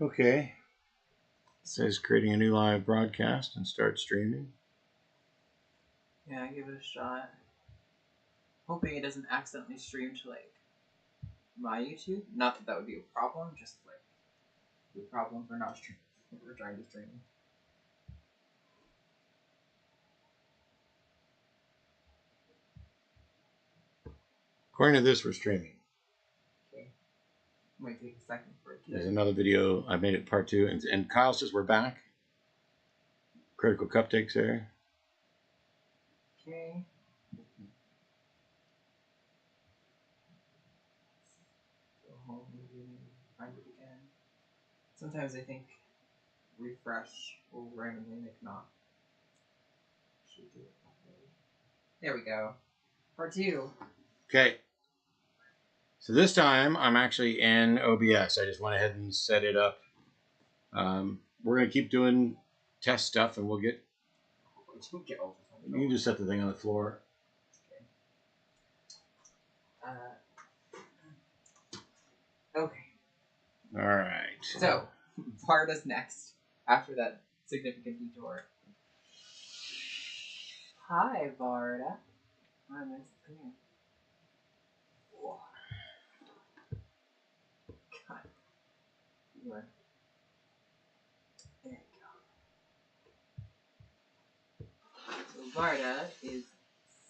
Okay. It says creating a new live broadcast and start streaming. Yeah, give it a shot. Hoping it doesn't accidentally stream to like my YouTube. Not that that would be a problem, just like the problem for not streaming. We're trying to stream. According to this, we're streaming. Okay. Might take a second for it to. There's another video. I made it part 2. And Kyle says we're back. Critical cupcakes there. Okay. Go home, maybe find it again. Sometimes I think refresh will randomly make not. Should do it properly. There we go. Part 2. Okay. So this time I'm actually in OBS. I just went ahead and set it up. We're going to keep doing test stuff and we'll get... You can just set the thing on the floor. Okay. All right. So, Varda's next after that significant detour. Hi, Varda. I miss you. God. You are. There you go. So Varda is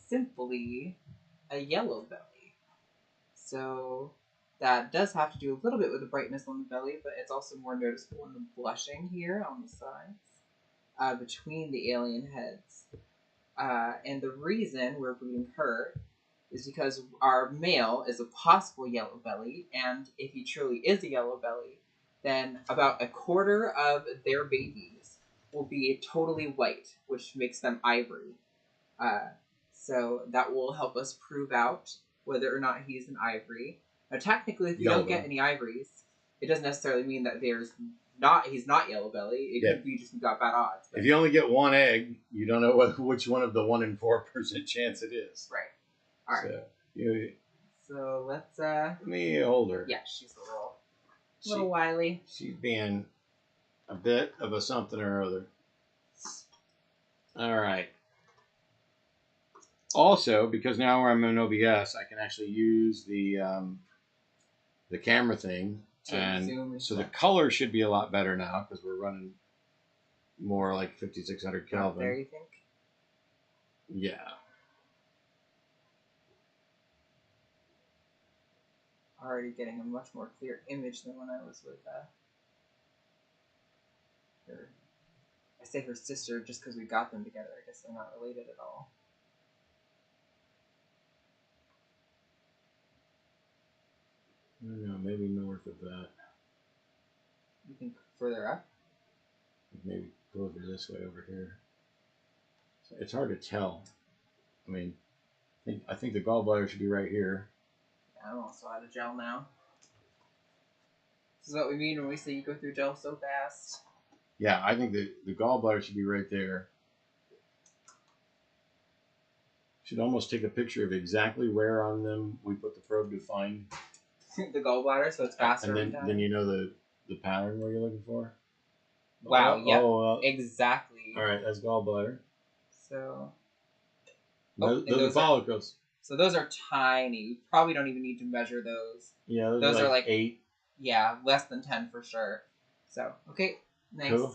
simply a yellow belly. So that does have to do a little bit with the brightness on the belly, but it's also more noticeable in the blushing here on the sides, between the alien heads. And the reason we're breeding her is because our male is a possible yellow belly, and if he truly is a yellow belly, then about a quarter of their babies will be totally white, which makes them ivory. So that will help us prove out whether or not he's an ivory. Now, technically, if you don't get any ivories, it doesn't necessarily mean that he's not yellow belly. It could be just got bad odds. If you only get one egg, you don't know which one of the 1 in 4% chance it is. Right. All right. So let's. Let me hold her. Yeah, she's a little wily. She's being a bit of a something or other. All right. Also, because now I'm in OBS, I can actually use the camera thing, and so the color should be a lot better now because we're running more like 5600 Kelvin. There, you think? Yeah. Already getting a much more clear image than when I was with her. I say her sister just because we got them together. I guess they're not related at all. I don't know, maybe north of that. You think further up? Maybe closer this way over here. It's hard to tell. I mean, I think the gallbladder should be right here. Yeah, I'm also out of gel now. This is what we mean when we say you go through gel so fast. Yeah, I think the gallbladder should be right there. Should almost take a picture of exactly where on them we put the probe to find the gallbladder, so it's faster. And then you know the pattern where you're looking for. Wow. Exactly. All right, that's gallbladder. So. Those are follicles. So those are tiny. You probably don't even need to measure those. Yeah, those are like 8. Yeah, less than 10 for sure. So, okay, nice. Cool.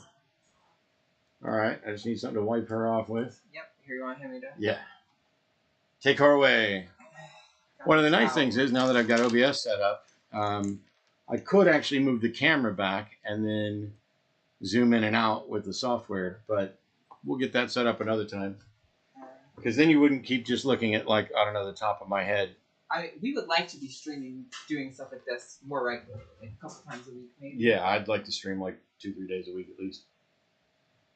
All right, I just need something to wipe her off with. Yep, here you want me to? Yeah. Take her away. One of the nice things is, now that I've got OBS set up, I could actually move the camera back and then zoom in and out with the software, but we'll get that set up another time. Because then you wouldn't keep just looking at, like, I don't know, the top of my head. We would like to be streaming, doing stuff like this more regularly, like a couple times a week, maybe. Yeah, I'd like to stream like 2-3 days a week at least.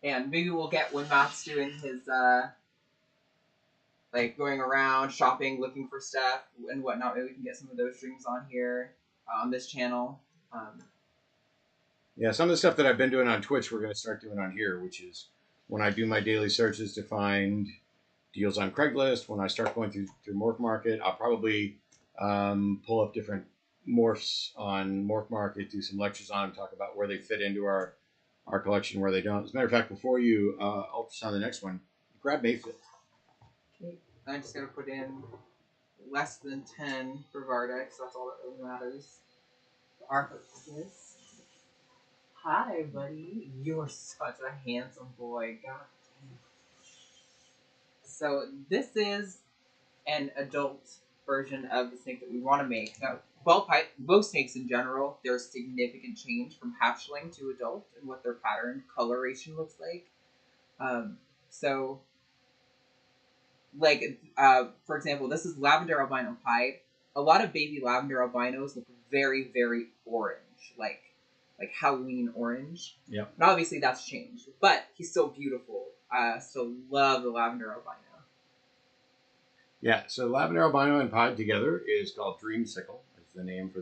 And maybe we'll get when Matt's doing his, like, going around, shopping, looking for stuff and whatnot. Maybe we can get some of those streams on here, on this channel. Yeah, some of the stuff that I've been doing on Twitch, we're going to start doing on here, which is when I do my daily searches to find deals on Craigslist. When I start going through Morph Market, I'll probably pull up different morphs on Morph Market, do some lectures on them, talk about where they fit into our collection, where they don't. As a matter of fact, before you ultrasound the next one, grab Mayfield. Okay. I'm just going to put in less than 10 for Vardex. That's all that really matters for our purposes. Hi, buddy. You're such a handsome boy. God damn. So this is an adult version of the snake that we want to make. Now, both snakes in general, there's significant change from hatchling to adult and what their pattern coloration looks like. So, like, for example, this is lavender albino pied. A lot of baby lavender albinos look very, very orange, like Halloween orange. Yeah. And obviously that's changed, but he's still beautiful. Still love the lavender albino. Yeah, so lavender albino and pied together is called dreamsicle. That's the name for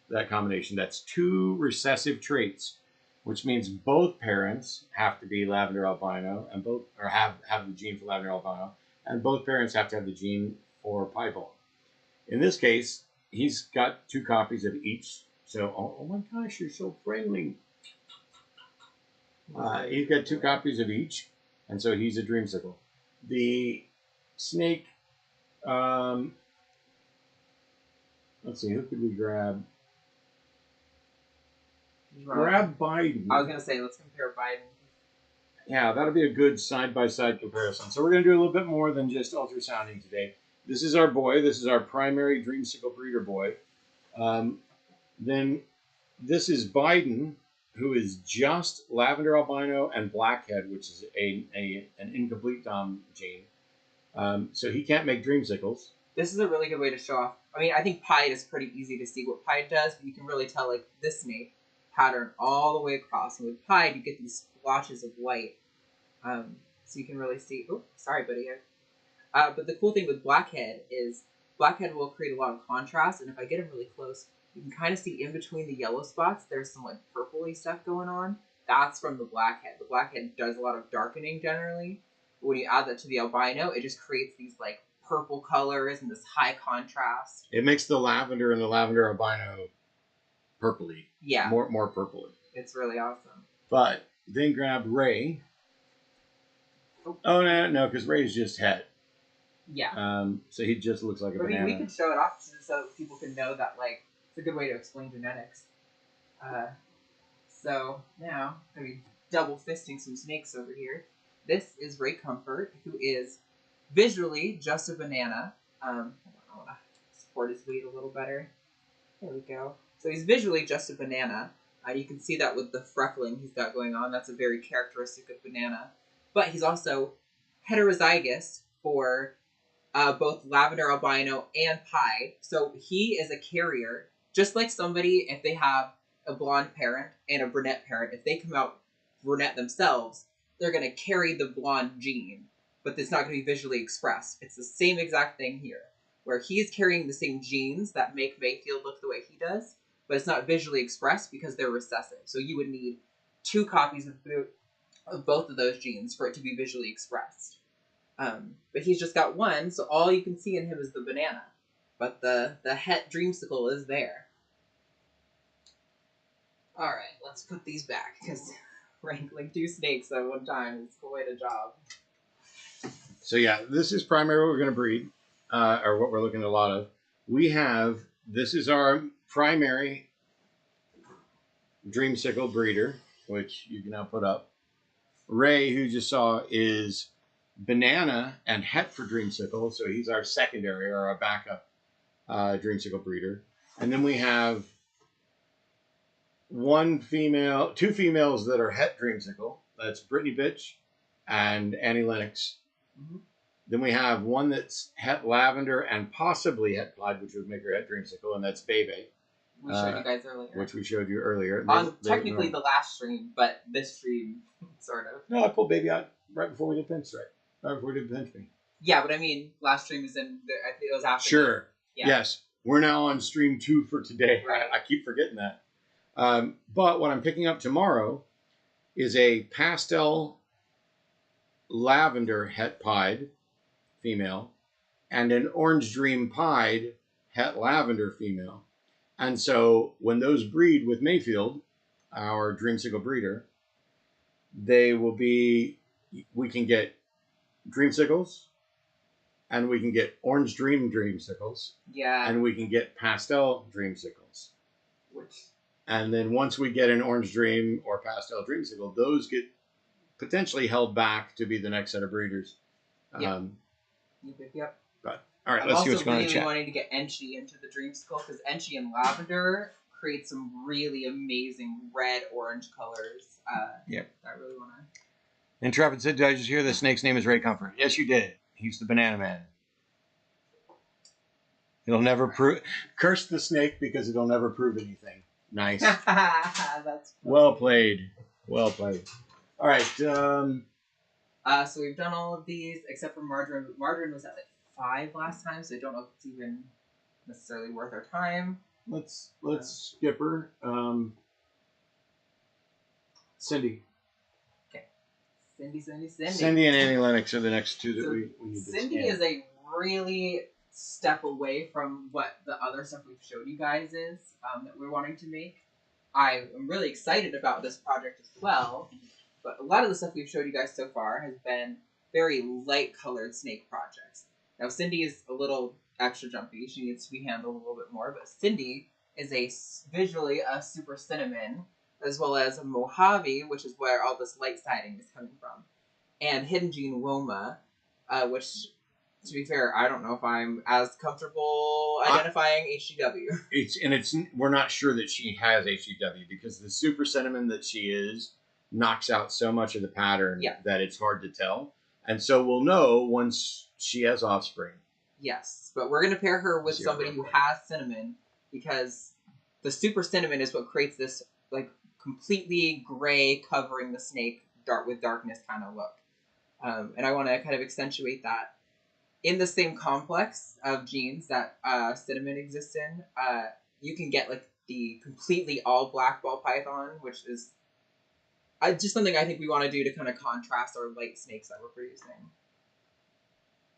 that combination. That's two recessive traits, which means both parents have to be lavender albino and both or have the gene for lavender albino, and both parents have to have the gene for piebald. In this case, he's got two copies of each. So, oh my gosh, you're so friendly. He's got two copies of each, and so he's a dreamsicle. The snake. Let's see, who could we grab? Grab Biden. I was going to say, let's compare Biden. Yeah, that'll be a good side-by-side comparison. So we're going to do a little bit more than just ultrasounding today. This is our boy. This is our primary dreamsicle breeder boy. Then this is Biden, who is just lavender albino and blackhead, which is an incomplete Dom gene. So he can't make dreamsicles. This is a really good way to show off. I mean, I think pied is pretty easy to see what pied does, but you can really tell, like, this snake pattern all the way across. And with pied, you get these splotches of white. So you can really see. Oh, sorry, buddy. But the cool thing with blackhead is blackhead will create a lot of contrast, and if I get him really close, you can kind of see in between the yellow spots, there's some, like, purpley stuff going on. That's from the blackhead. The blackhead does a lot of darkening generally. When you add that to the albino, it just creates these, like, purple colors and this high contrast. It makes the lavender and the lavender albino purpley. Yeah. More purpley. It's really awesome. But then grab Ray. Oh, no, because Ray's just het. Yeah. So he just looks like a banana. We could show it off so people can know that, like, it's a good way to explain genetics. So now, I mean, double fisting some snakes over here. This is Ray Comfort, who is visually just a banana. I want to support his weight a little better. There we go. So he's visually just a banana. You can see that with the freckling he's got going on. That's a very characteristic of banana. But he's also heterozygous for both lavender albino and pied. So he is a carrier, just like somebody, if they have a blonde parent and a brunette parent, if they come out brunette themselves, they're going to carry the blonde gene, but it's not going to be visually expressed. It's the same exact thing here, where he's carrying the same genes that make Mayfield look the way he does, but it's not visually expressed because they're recessive. So you would need two copies of both of those genes for it to be visually expressed. But he's just got one, so all you can see in him is the banana. But the het dreamsicle is there. Alright, let's put these back, because wrangling two snakes at one time is quite a job. So yeah, this is primarily what we're going to breed, or what we're looking at a lot of. This is our primary dreamsicle breeder, which you can now put up. Ray, who you just saw, is banana and het for dreamsicle, so he's our secondary or our backup dreamsicle breeder. And then we have two females that are het dreamsicle. That's Brittany Bitch and Annie Lennox. Mm-hmm. Then we have one that's het lavender and possibly het pied, which would make her het dreamsicle, and that's Bebe. We showed you guys earlier. Which we showed you earlier. Technically the last stream, but this stream, sort of. No, I pulled Baby out right before we did pinch strike. Right before we did pinch me. Yeah, but I mean, last stream is in, I think it was after. Sure. Yeah. Yes. We're now on stream 2 for today. Right. I keep forgetting that. But what I'm picking up tomorrow is a pastel lavender het pied female and an orange dream pied het lavender female. And so when those breed with Mayfield, our dreamsicle breeder, they will be, we can get dreamsicles, and we can get orange dreamsicles, Yeah. and we can get pastel dreamsicles. Which. And then once we get an orange dream or pastel dreamsicle, those get potentially held back to be the next set of breeders. Yep. Yep. But all right, let's see what's going on in I'm the chat. also really wanting to get Enchi into the dreamsicle because Enchi and lavender create some really amazing red-orange colors. Yep. I really want to. Intrepid said, "Did I just hear the snake's name is Ray Comfort?" Yes, you did. He's the banana man. It'll never prove. Curse the snake because it'll never prove anything. Nice. That's funny. Well played. Well played. All right. So we've done all of these except for margarine. Margarine was at like 5 last time, so I don't know if it's even necessarily worth our time. Let's skip her. Cindy. Okay. Cindy. Cindy and Annie Lennox are the next two that we need to Cindy scan. is a really step away from what the other stuff we've showed you guys is that we're wanting to make. I am really excited about this project as well, but a lot of the stuff we've showed you guys so far has been very light colored snake projects. Now Cindy is a little extra jumpy. She needs to be handled a little bit more, but Cindy is visually a super cinnamon, as well as a Mojave, which is where all this light siding is coming from, and Hidden Gene Roma, which, to be fair, I don't know if I'm as comfortable identifying HGW. We're not sure that she has HGW because the super cinnamon that she is knocks out so much of the pattern that it's hard to tell. And so we'll know once she has offspring. Yes, but we're going to pair her with somebody who has cinnamon because the super cinnamon is what creates this like completely gray covering the snake with darkness kind of look. And I want to kind of accentuate that. In the same complex of genes that cinnamon exists in, you can get like the completely all black ball python, which is just something I think we want to do to kind of contrast our light snakes that we're producing.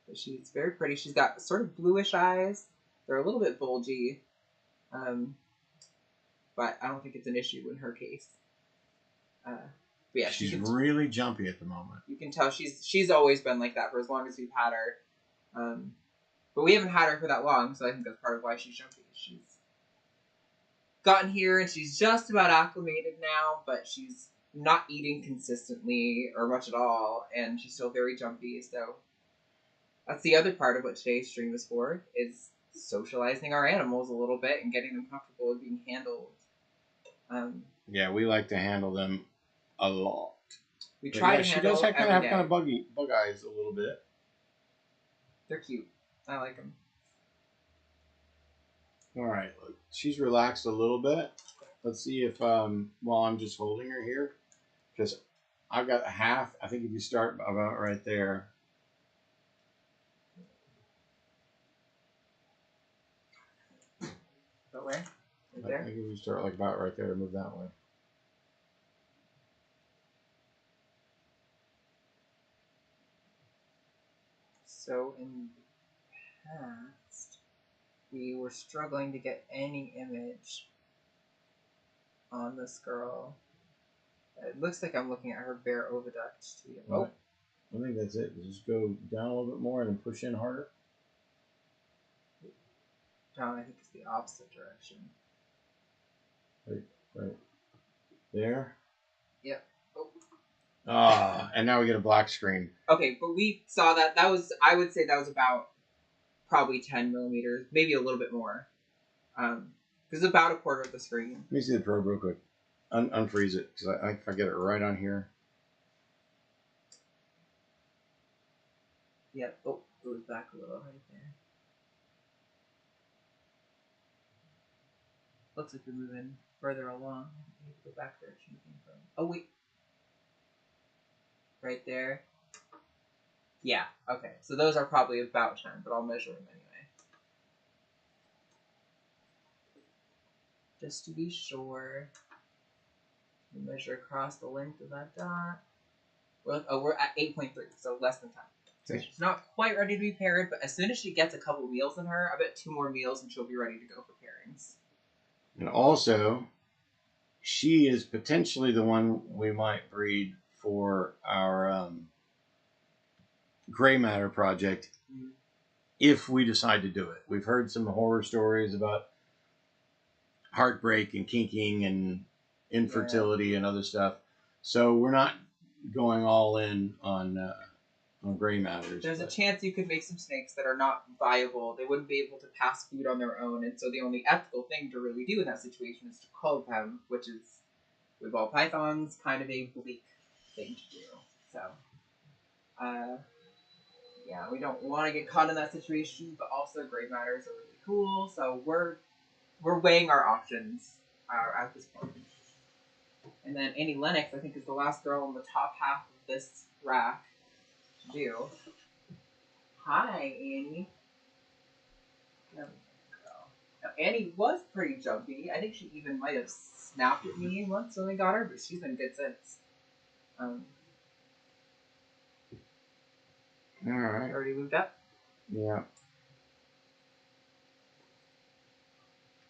But she's very pretty. She's got sort of bluish eyes. They're a little bit bulgy, but I don't think it's an issue in her case. But yeah, she's really jumpy at the moment. You can tell she's always been like that for as long as we've had her. But we haven't had her for that long, so I think that's part of why she's jumpy. She's gotten here and she's just about acclimated now, but she's not eating consistently or much at all, and she's still very jumpy. So that's the other part of what today's stream is for, is socializing our animals a little bit and getting them comfortable with being handled. Yeah, we like to handle them a lot. We try to handle them. She does have kind of bug eyes a little bit. They're cute. I like them. All right, look, she's relaxed a little bit. Let's see if while I'm just holding her here, because I've got half. I think if you start about right there. That way? Right there? I think if you start like about right there to move that way. So in the past, we were struggling to get any image on this girl. It looks like I'm looking at her bare oviduct. Oh, I think that's it. Just go down a little bit more and then push in harder. Down, I think it's the opposite direction. Right. There. Yep. Oh. And now we get a black screen. Okay, but we saw that. That was, I would say that was about probably 10 millimeters, maybe a little bit more. Because it's about a quarter of the screen. Let me see the probe real quick. Unfreeze it, because I get it right on here. Yep. Oh, it was back a little right there. Looks like we're moving further along. Go back where it came from. Oh, wait. Right there. Yeah, okay. So those are probably about 10, but I'll measure them anyway. Just to be sure. We measure across the length of that dot. We're at 8.3, so less than 10. So she's not quite ready to be paired, but as soon as she gets a couple meals in her, I bet 2 more meals and she'll be ready to go for pairings. And also, she is potentially the one we might breed for our gray matter project if we decide to do it. We've heard some horror stories about heartbreak and kinking and infertility and other stuff. So we're not going all in on gray matters. There's a chance you could make some snakes that are not viable. They wouldn't be able to pass food on their own, and so the only ethical thing to really do in that situation is to clone them, which is, with all pythons, kind of a bleak thing to do. So, yeah, we don't want to get caught in that situation, but also gray matters are really cool, so we're weighing our options at this point. And then Annie Lennox, I think, is the last girl in the top half of this rack to do. Hi, Annie. There we go. Now, Annie was pretty jumpy. I think she even might have snapped at me once when we got her, but she's been good since. All right. Already moved up? Yeah.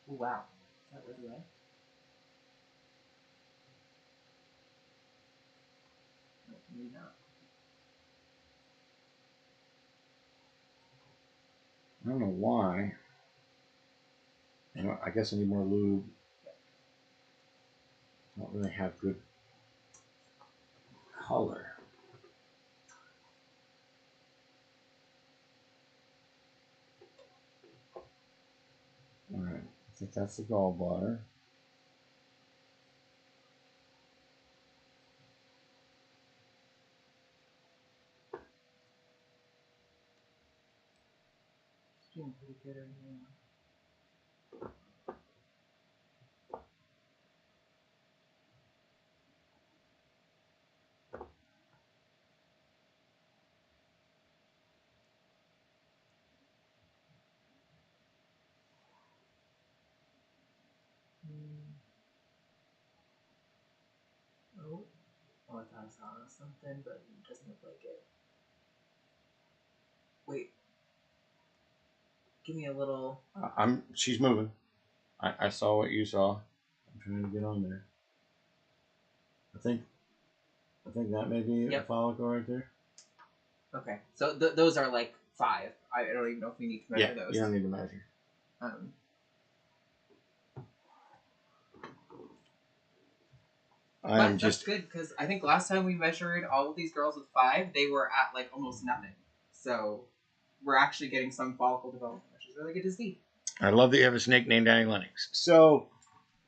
Oh, wow. Is that really right? No, maybe not. I don't know why. I guess I need more lube. I don't really have good color. All right. I think that's the gallbladder. She's doing pretty good right now. Oh, I thought I saw something, but it doesn't look like it. Wait. Give me a little. She's moving. I saw what you saw. I'm trying to get on there. I think that may be a follicle right there. Okay, so those are like 5. I don't even know if we need to measure those. You don't need to measure. That's good, because I think last time we measured all of these girls with 5, they were at like almost nothing. So we're actually getting some follicle development, which is really good to see. I love that you have a snake named Annie Lennox. So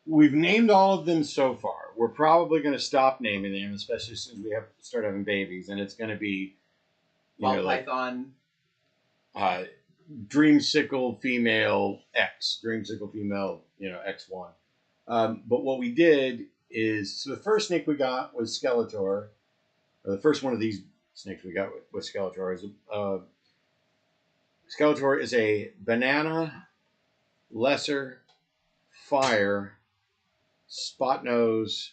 we've named all of them so far. We're probably going to stop naming them, especially since we start having babies, and it's going to be Python, Dreamsicle female X, Dreamsicle female, X1. But what we did is, so the first snake we got was Skeletor, or the first one of these snakes we got was Skeletor. Skeletor is a banana, lesser, fire, spot nose.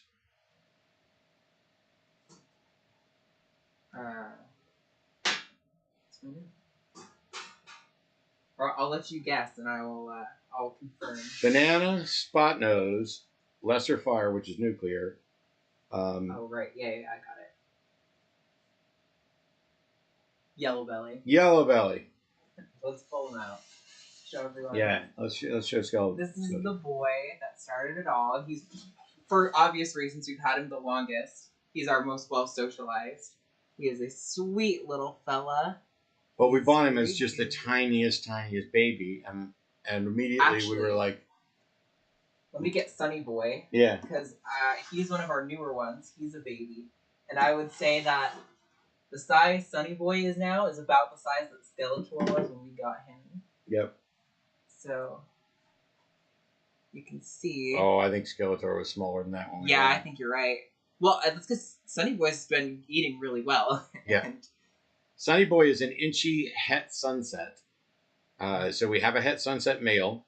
Or I'll let you guess, and I'll confirm. Banana, spot nose, lesser fire, which is nuclear. Oh right, yeah, I got it. Yellow belly. Yellow belly. Let's pull them out. Show everyone. Yeah, let's show Skeletor. This is the boy that started it all. He's, for obvious reasons, we've had him the longest. He's our most well socialized. He is a sweet little fella. But we bought him as just the tiniest baby, and immediately we were like, let me get Sunny Boy. Yeah. Because he's one of our newer ones. He's a baby. And I would say that the size Sunny Boy is now is about the size that Skeletor was when we got him. Yep. So you can see. Oh, I think Skeletor was smaller than that one. Yeah, I think you're right. Well, that's because Sunny Boy's been eating really well. Yeah. Sunny Boy is an inchy het sunset. So we have a het sunset male.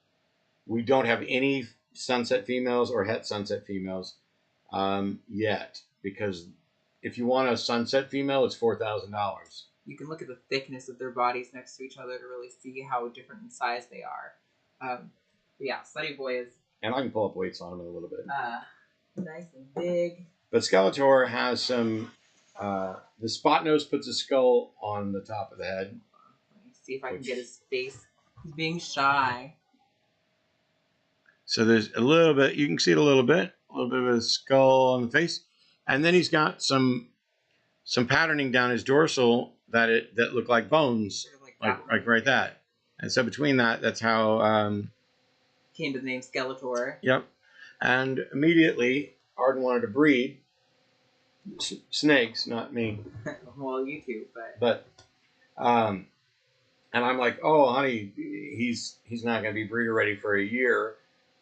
We don't have any sunset females or het sunset females yet, because if you want a sunset female, it's $4,000. You can look at the thickness of their bodies next to each other to really see how different in size they are. Yeah, Sunny Boy is And I can pull up weights on him in a little bit. Nice and big. But Skeletor has some. The spot nose puts a skull on the top of the head. Let me see if I can get his face. He's being shy. So there's a little bit. You can see it a little bit of a skull on the face, and then he's got some patterning down his dorsal that look like bones, Sort of like right that. And so between that, that's how came to the name Skeletor. Yep. And immediately, Arden wanted to breed snakes, not me. Well, you too, but. But, and I'm like, oh, honey, he's not going to be breeder ready for a year.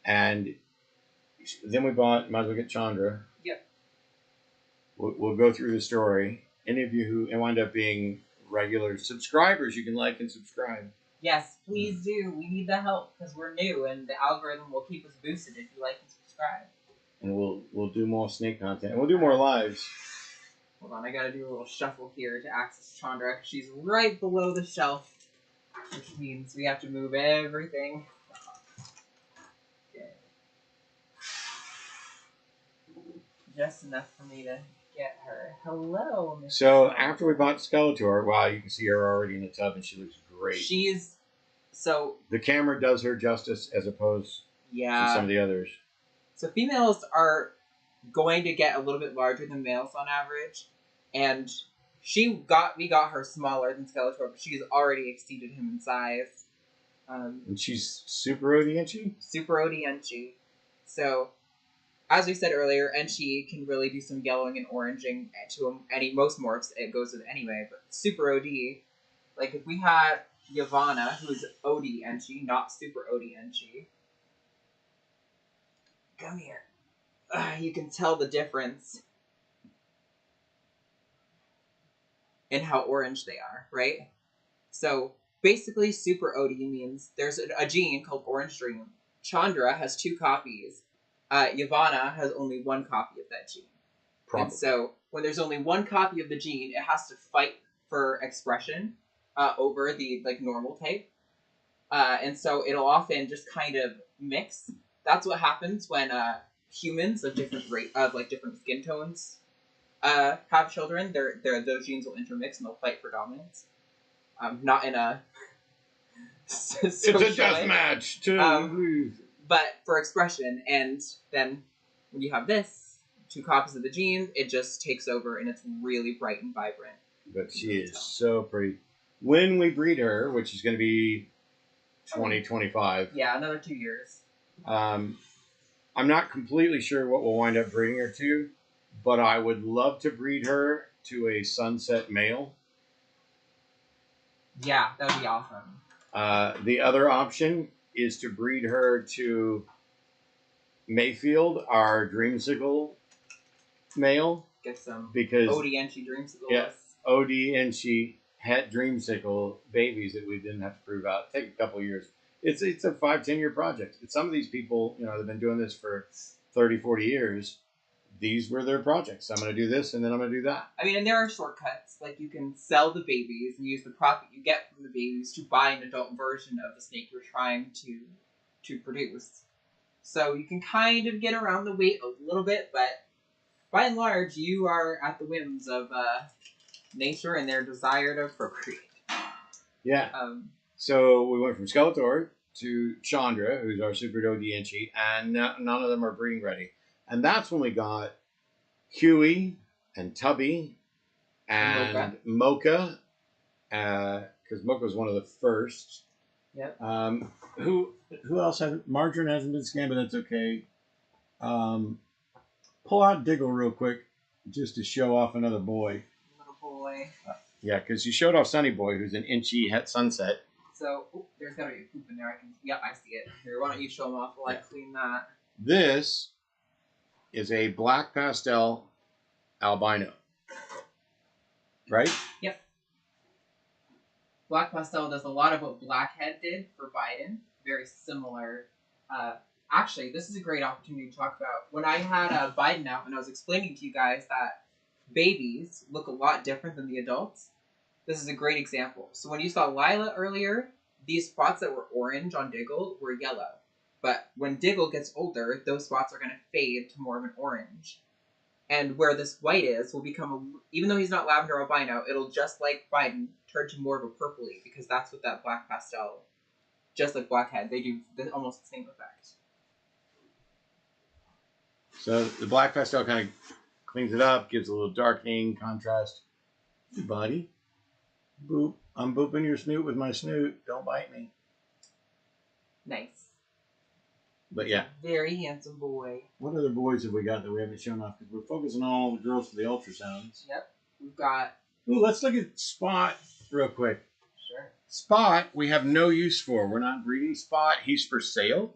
And then we might as well get Chandra. Yep. We'll go through the story. Any of you who wind up being regular subscribers, you can like and subscribe. Yes, please do. We need the help because we're new, and the algorithm will keep us boosted if you like and subscribe. And we'll do more snake content, and we'll do more lives. Hold on, I gotta do a little shuffle here to access Chandra. She's right below the shelf, which means we have to move everything. Okay. Just enough for me to get her. Hello, Miss So Skeletor. after we bought Skeletor, wow, you can see her already in the tub, and she looks great. She's so. The camera does her justice as opposed to some of the others. So females are going to get a little bit larger than males on average, and we got her smaller than Skeletor, but she's already exceeded him in size. And she's super Odienchi? Super Odienchi. So, as we said earlier, Enchi can really do some yellowing and oranging to most morphs. It goes with anyway, but Super OD, like if we had Yavanna, who's OD Enchi, not Super OD Enchi. Come here. You can tell the difference in how orange they are, right? So basically, Super OD means there's a gene called Orange Dream. Chandra has 2 copies. Yavanna has only 1 copy of that gene. Probably. And so when there's only 1 copy of the gene, it has to fight for expression over the normal type. And so it'll often just kind of mix. That's what happens when humans of different different skin tones have children. Those genes will intermix and they'll fight for dominance. Not in a it's a death match too. But for expression, and then when you have this 2 copies of the gene, it just takes over and it's really bright and vibrant. But she is so pretty. When we breed her, which is going to be 2025. Yeah, another 2 years. I'm not completely sure what we'll wind up breeding her to, but I would love to breed her to a sunset male. Yeah, that would be awesome. The other option is to breed her to Mayfield, our dreamsicle male. Get some because Odienchi dreamsicles. Yeah, Odie and she had dreamsicle babies that we didn't have to prove out. Take a couple of years. It's a 5-10 year project. Some of these people, they've been doing this for 30, 40 years. These were their projects. I'm going to do this, and then I'm going to do that. I mean, and there are shortcuts. Like, you can sell the babies and use the profit you get from the babies to buy an adult version of the snake you're trying to produce. So you can kind of get around the weight a little bit, but by and large, you are at the whims of nature and their desire to procreate. Yeah. So we went from Skeletor to Chandra, who's our Super Odienchi, and none of them are breeding ready. And that's when we got Huey and Tubby and Mocha, because Mocha was one of the first. Yep. Who else hasn't? Margarine hasn't been scanned, but that's okay. Pull out Diggle real quick, just to show off another boy. Little boy. Yeah, because you showed off Sunny Boy, who's an Inchy het sunset. So, there's gotta be a poop in there. Yep, I see it. Here, why don't you show them off while I clean that? This is a black pastel albino. Right? Yep. Black pastel does a lot of what Blackhead did for Biden. Very similar. Actually, this is a great opportunity to talk about. When I had Biden out and I was explaining to you guys that babies look a lot different than the adults, this is a great example. So when you saw Lila earlier, these spots that were orange on Diggle were yellow. But when Diggle gets older, those spots are going to fade to more of an orange. And where this white is will become, even though he's not lavender albino, it'll just like Biden turn to more of a purpley because that's what that black pastel, just like Blackhead, they do almost the same effect. So the black pastel kind of cleans it up, gives a little darkening, contrast. Hey, buddy. Boop. I'm booping your snoot with my snoot. Don't bite me. Nice. But yeah. Very handsome boy. What other boys have we got that we haven't shown off? Because we're focusing on all the girls for the ultrasounds. Yep. We've got... Ooh, let's look at Spot real quick. Sure. Spot, we have no use for. We're not breeding Spot. He's for sale.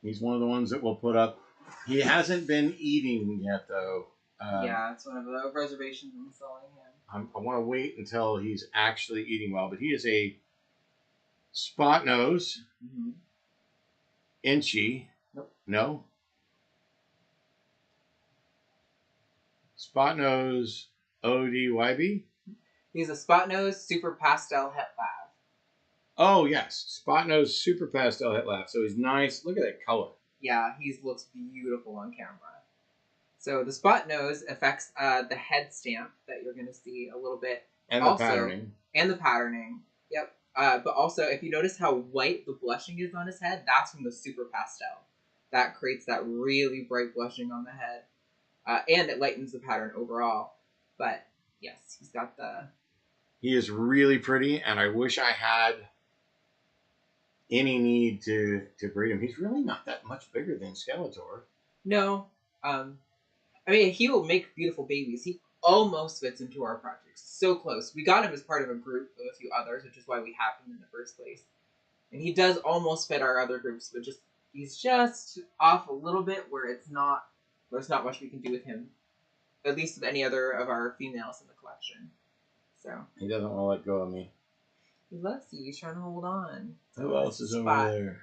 He's one of the ones that we'll put up. He hasn't been eating yet, though. Yeah, it's one of the reservations I'm selling him. I want to wait until he's actually eating well. But he is a spot nose, inchy. Nope. No. Spot nose, ODYB. He's a spot nose super pastel het lab. Oh yes, spot nose super pastel het lab. So he's nice. Look at that color. Yeah, he looks beautiful on camera. So the spot nose affects the head stamp that you're going to see a little bit. And also, the patterning. And the patterning. Yep. But also, if you notice how white the blushing is on his head, that's from the super pastel. That creates that really bright blushing on the head. And it lightens the pattern overall. But yes, he's got the... He is really pretty, and I wish I had any need to breed him. He's really not that much bigger than Skeletor. No. I mean, he will make beautiful babies. He almost fits into our projects. So close. We got him as part of a group of a few others, which is why we have him in the first place. And he does almost fit our other groups, but he's just off a little bit where there's not much we can do with him. At least with any other of our females in the collection. So He doesn't want to let go of me. he loves you. He's trying to hold on. Who else is over there?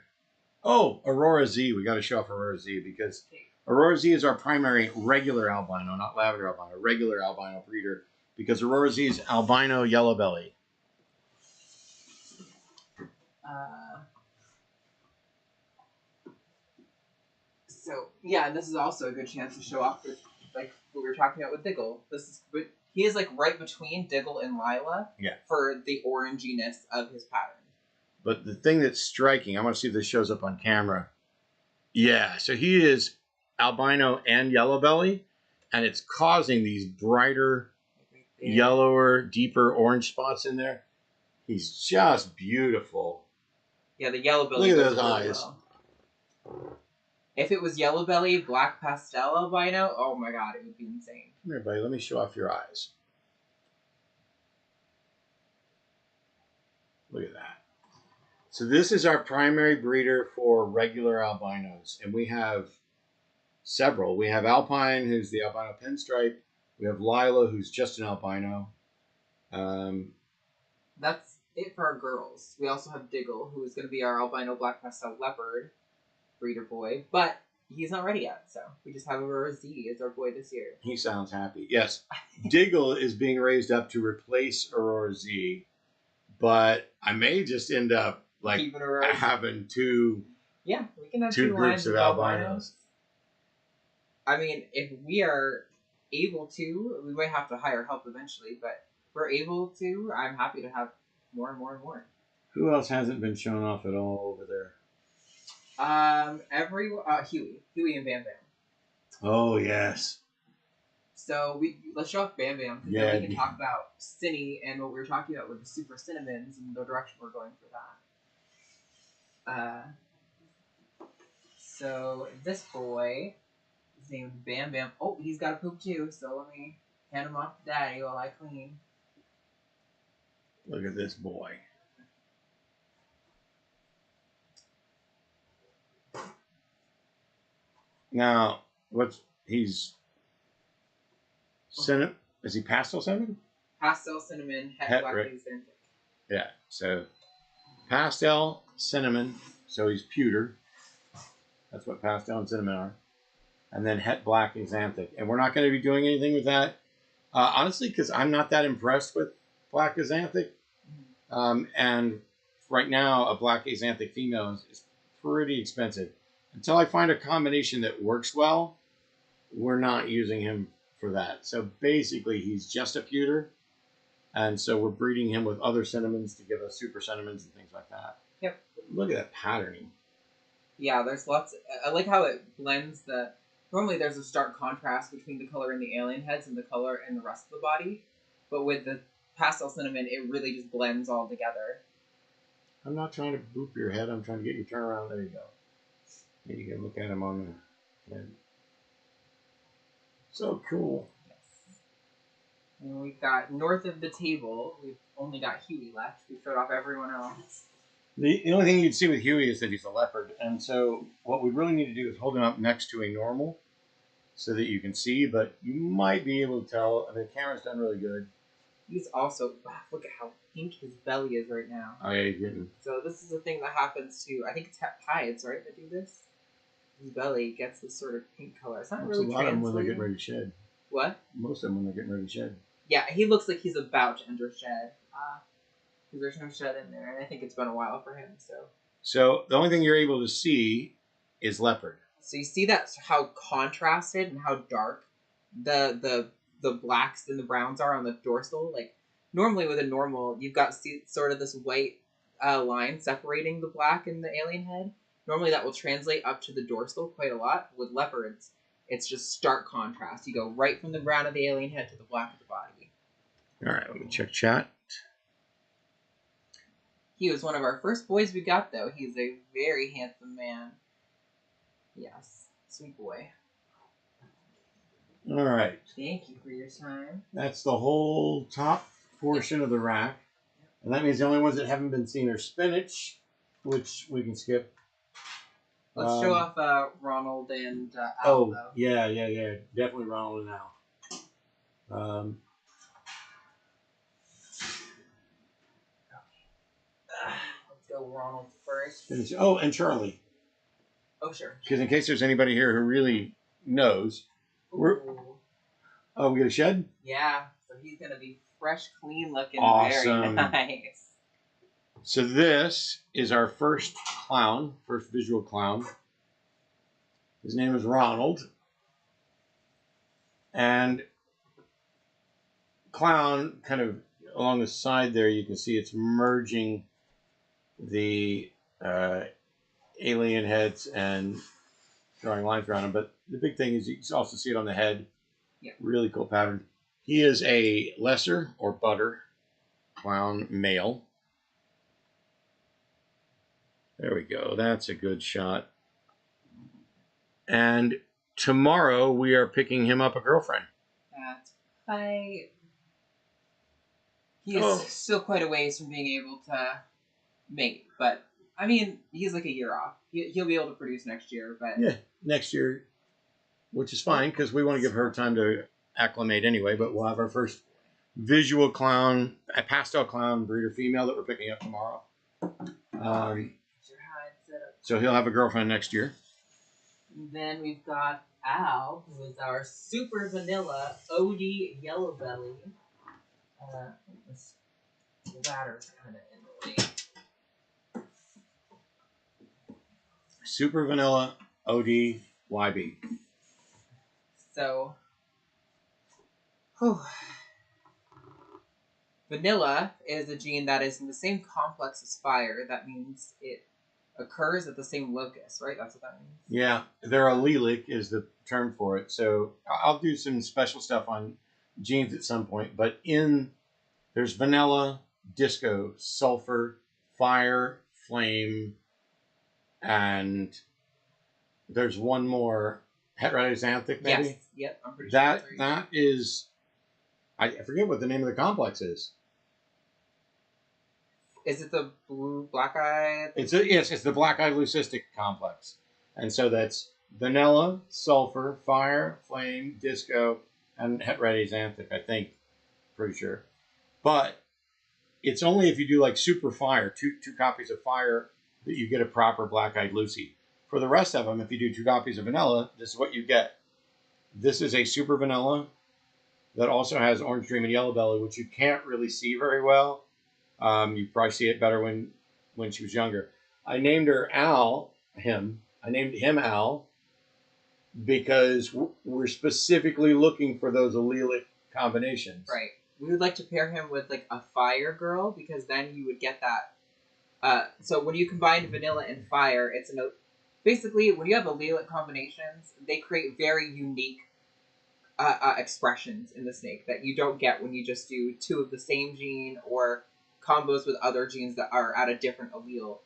Oh, Aurora Z. We got to show off Aurora Z because Aurora Z is our primary regular albino, not lavender albino, regular albino breeder because Aurora Z is albino yellow belly. So yeah, and this is also a good chance to show off this, like what we were talking about with Diggle. He is like right between Diggle and Lila. Yeah. For the oranginess of his pattern. But the thing that's striking, I want to see if this shows up on camera. Yeah, so he is albino and yellow belly, and it's causing these brighter, yellower, deeper orange spots in there. He's just beautiful. Yeah, the yellow belly. Look at those eyes. Well. If it was yellow belly, black pastel albino, oh my god, it would be insane. Come here, buddy. Let me show off your eyes. Look at that. So this is our primary breeder for regular albinos, and we have several. We have Alpine, who's the albino pinstripe. We have Lila, who's just an albino. That's it for our girls. We also have Diggle, who is going to be our albino black pastel leopard breeder boy, but he's not ready yet, so we just have Aurora Z as our boy this year. He sounds happy. Yes, Diggle is being raised up to replace Aurora Z, but I may just end up like having two. Yeah, we can have two groups of albinos. I mean, if we are able to, we might have to hire help eventually, but if we're able to, I'm happy to have more and more and more. Who else hasn't been shown off at all over there? Huey and Bam Bam. Oh yes. So let's show off Bam Bam because then we can talk about Cinny and what we were talking about with the super cinnamons and the direction we're going for that. So this boy is named Bam Bam. Oh, he's got a poop too. So let me hand him off to Daddy while I clean. Look at this boy. Now, is he pastel cinnamon? Pastel cinnamon, het black right. Xanthic. Yeah, so pastel cinnamon, so he's pewter. That's what pastel and cinnamon are. And then het black xanthic. And we're not going to be doing anything with that, honestly, because I'm not that impressed with black xanthic. And right now, a black axanthic female is pretty expensive. Until I find a combination that works well, we're not using him for that. So basically, he's just a pewter, and so we're breeding him with other cinnamons to give us super cinnamons and things like that. Yep. Look at that patterning. Yeah, there's lots. I like how it blends the. Normally, there's a stark contrast between the color in the alien heads and the color in the rest of the body, but with the pastel cinnamon, it really just blends all together. I'm not trying to boop your head. I'm trying to get you to turn around. There you go. There you can look at him on the head. So cool. Yes. And we've got north of the table, we've only got Huey left. We showed off everyone else. The only thing you'd see with Huey is that he's a leopard. And so what we really need to do is hold him up next to a normal so that you can see, but you might be able to tell. The camera's done really good. He's also, look at how pink his belly is right now. Oh, yeah, he's getting. So this is a thing that happens to, I think it's tides, right, that do this? His belly gets this sort of pink color. It's not really a lot of them when they're translating. getting ready to shed. What? Most of them when they're getting ready to shed. Yeah, he looks like he's about to enter shed. Because there's no shed in there, and I think it's been a while for him, so. So the only thing you're able to see is leopard. So you see that how contrasted and how dark the blacks and the browns are on the dorsal. Like normally with a normal, you've got sort of this white line separating the black and the alien head. Normally that will translate up to the dorsal quite a lot. With leopards, it's just stark contrast. You go right from the brown of the alien head to the black of the body. All right, let me check chat. He was one of our first boys we got, though. He's a very handsome man. Yes, sweet boy. All right. Thank you for your time. That's the whole top portion of the rack. And that means the only ones that haven't been seen are spinach, which we can skip. Let's show off Ronald and Al, oh, though. yeah. Definitely Ronald and Al. Let's go Ronald first. Oh, and Charlie. Oh, sure. Because in case there's anybody here who really knows. Oh, we get a shed? Yeah, so he's going to be fresh, clean looking. Awesome. Very nice. So this is our first clown, first visual clown. His name is Ronald. And clown, kind of along the side there, you can see it's merging the alien heads and drawing lines around them. But the big thing is you can also see it on the head. Yeah. Really cool pattern. He is a lesser or butter clown male. There we go. That's a good shot. And tomorrow we are picking him up a girlfriend. That's right. He is still quite a ways from being able to mate, but I mean, he's like a year off. He'll be able to produce next year, but yeah, next year, which is fine because we want to give her time to acclimate anyway. But we'll have our first visual clown, a pastel clown breeder female that we're picking up tomorrow. So he'll have a girlfriend next year. And then we've got Al, who is our super vanilla OD yellow belly. This ladder's kind of in the way. Super vanilla OD YB. So, vanilla is a gene that is in the same complex as fire. That means it occurs at the same locus, right? That's what that means. Yeah, they're allelic is the term for it. So I'll do some special stuff on genes at some point. But there's vanilla, disco, sulfur, fire, flame, and there's one more, heteroxanthic, maybe? Yes. Yep, I'm pretty sure. That is, I forget what the name of the complex is. Is it the blue black eye? It's the black eye leucistic complex. And so that's vanilla, sulfur, fire, flame, disco, and heteroxanthic, I think. Pretty sure. But it's only if you do like super fire, two copies of fire, that you get a proper black-eyed Lucy. For the rest of them, if you do 2 copies of vanilla, this is what you get. This is a super vanilla that also has orange dream and yellow belly, which you can't really see very well. You probably see it better when when she was younger. I named her Al. I named him Al because we're specifically looking for those allelic combinations. Right. We would like to pair him with like a fire girl because then you would get that. So when you combine vanilla and fire, it's basically when you have allelic combinations, they create very unique expressions in the snake that you don't get when you just do two of the same gene or combos with other genes that are at a different allele.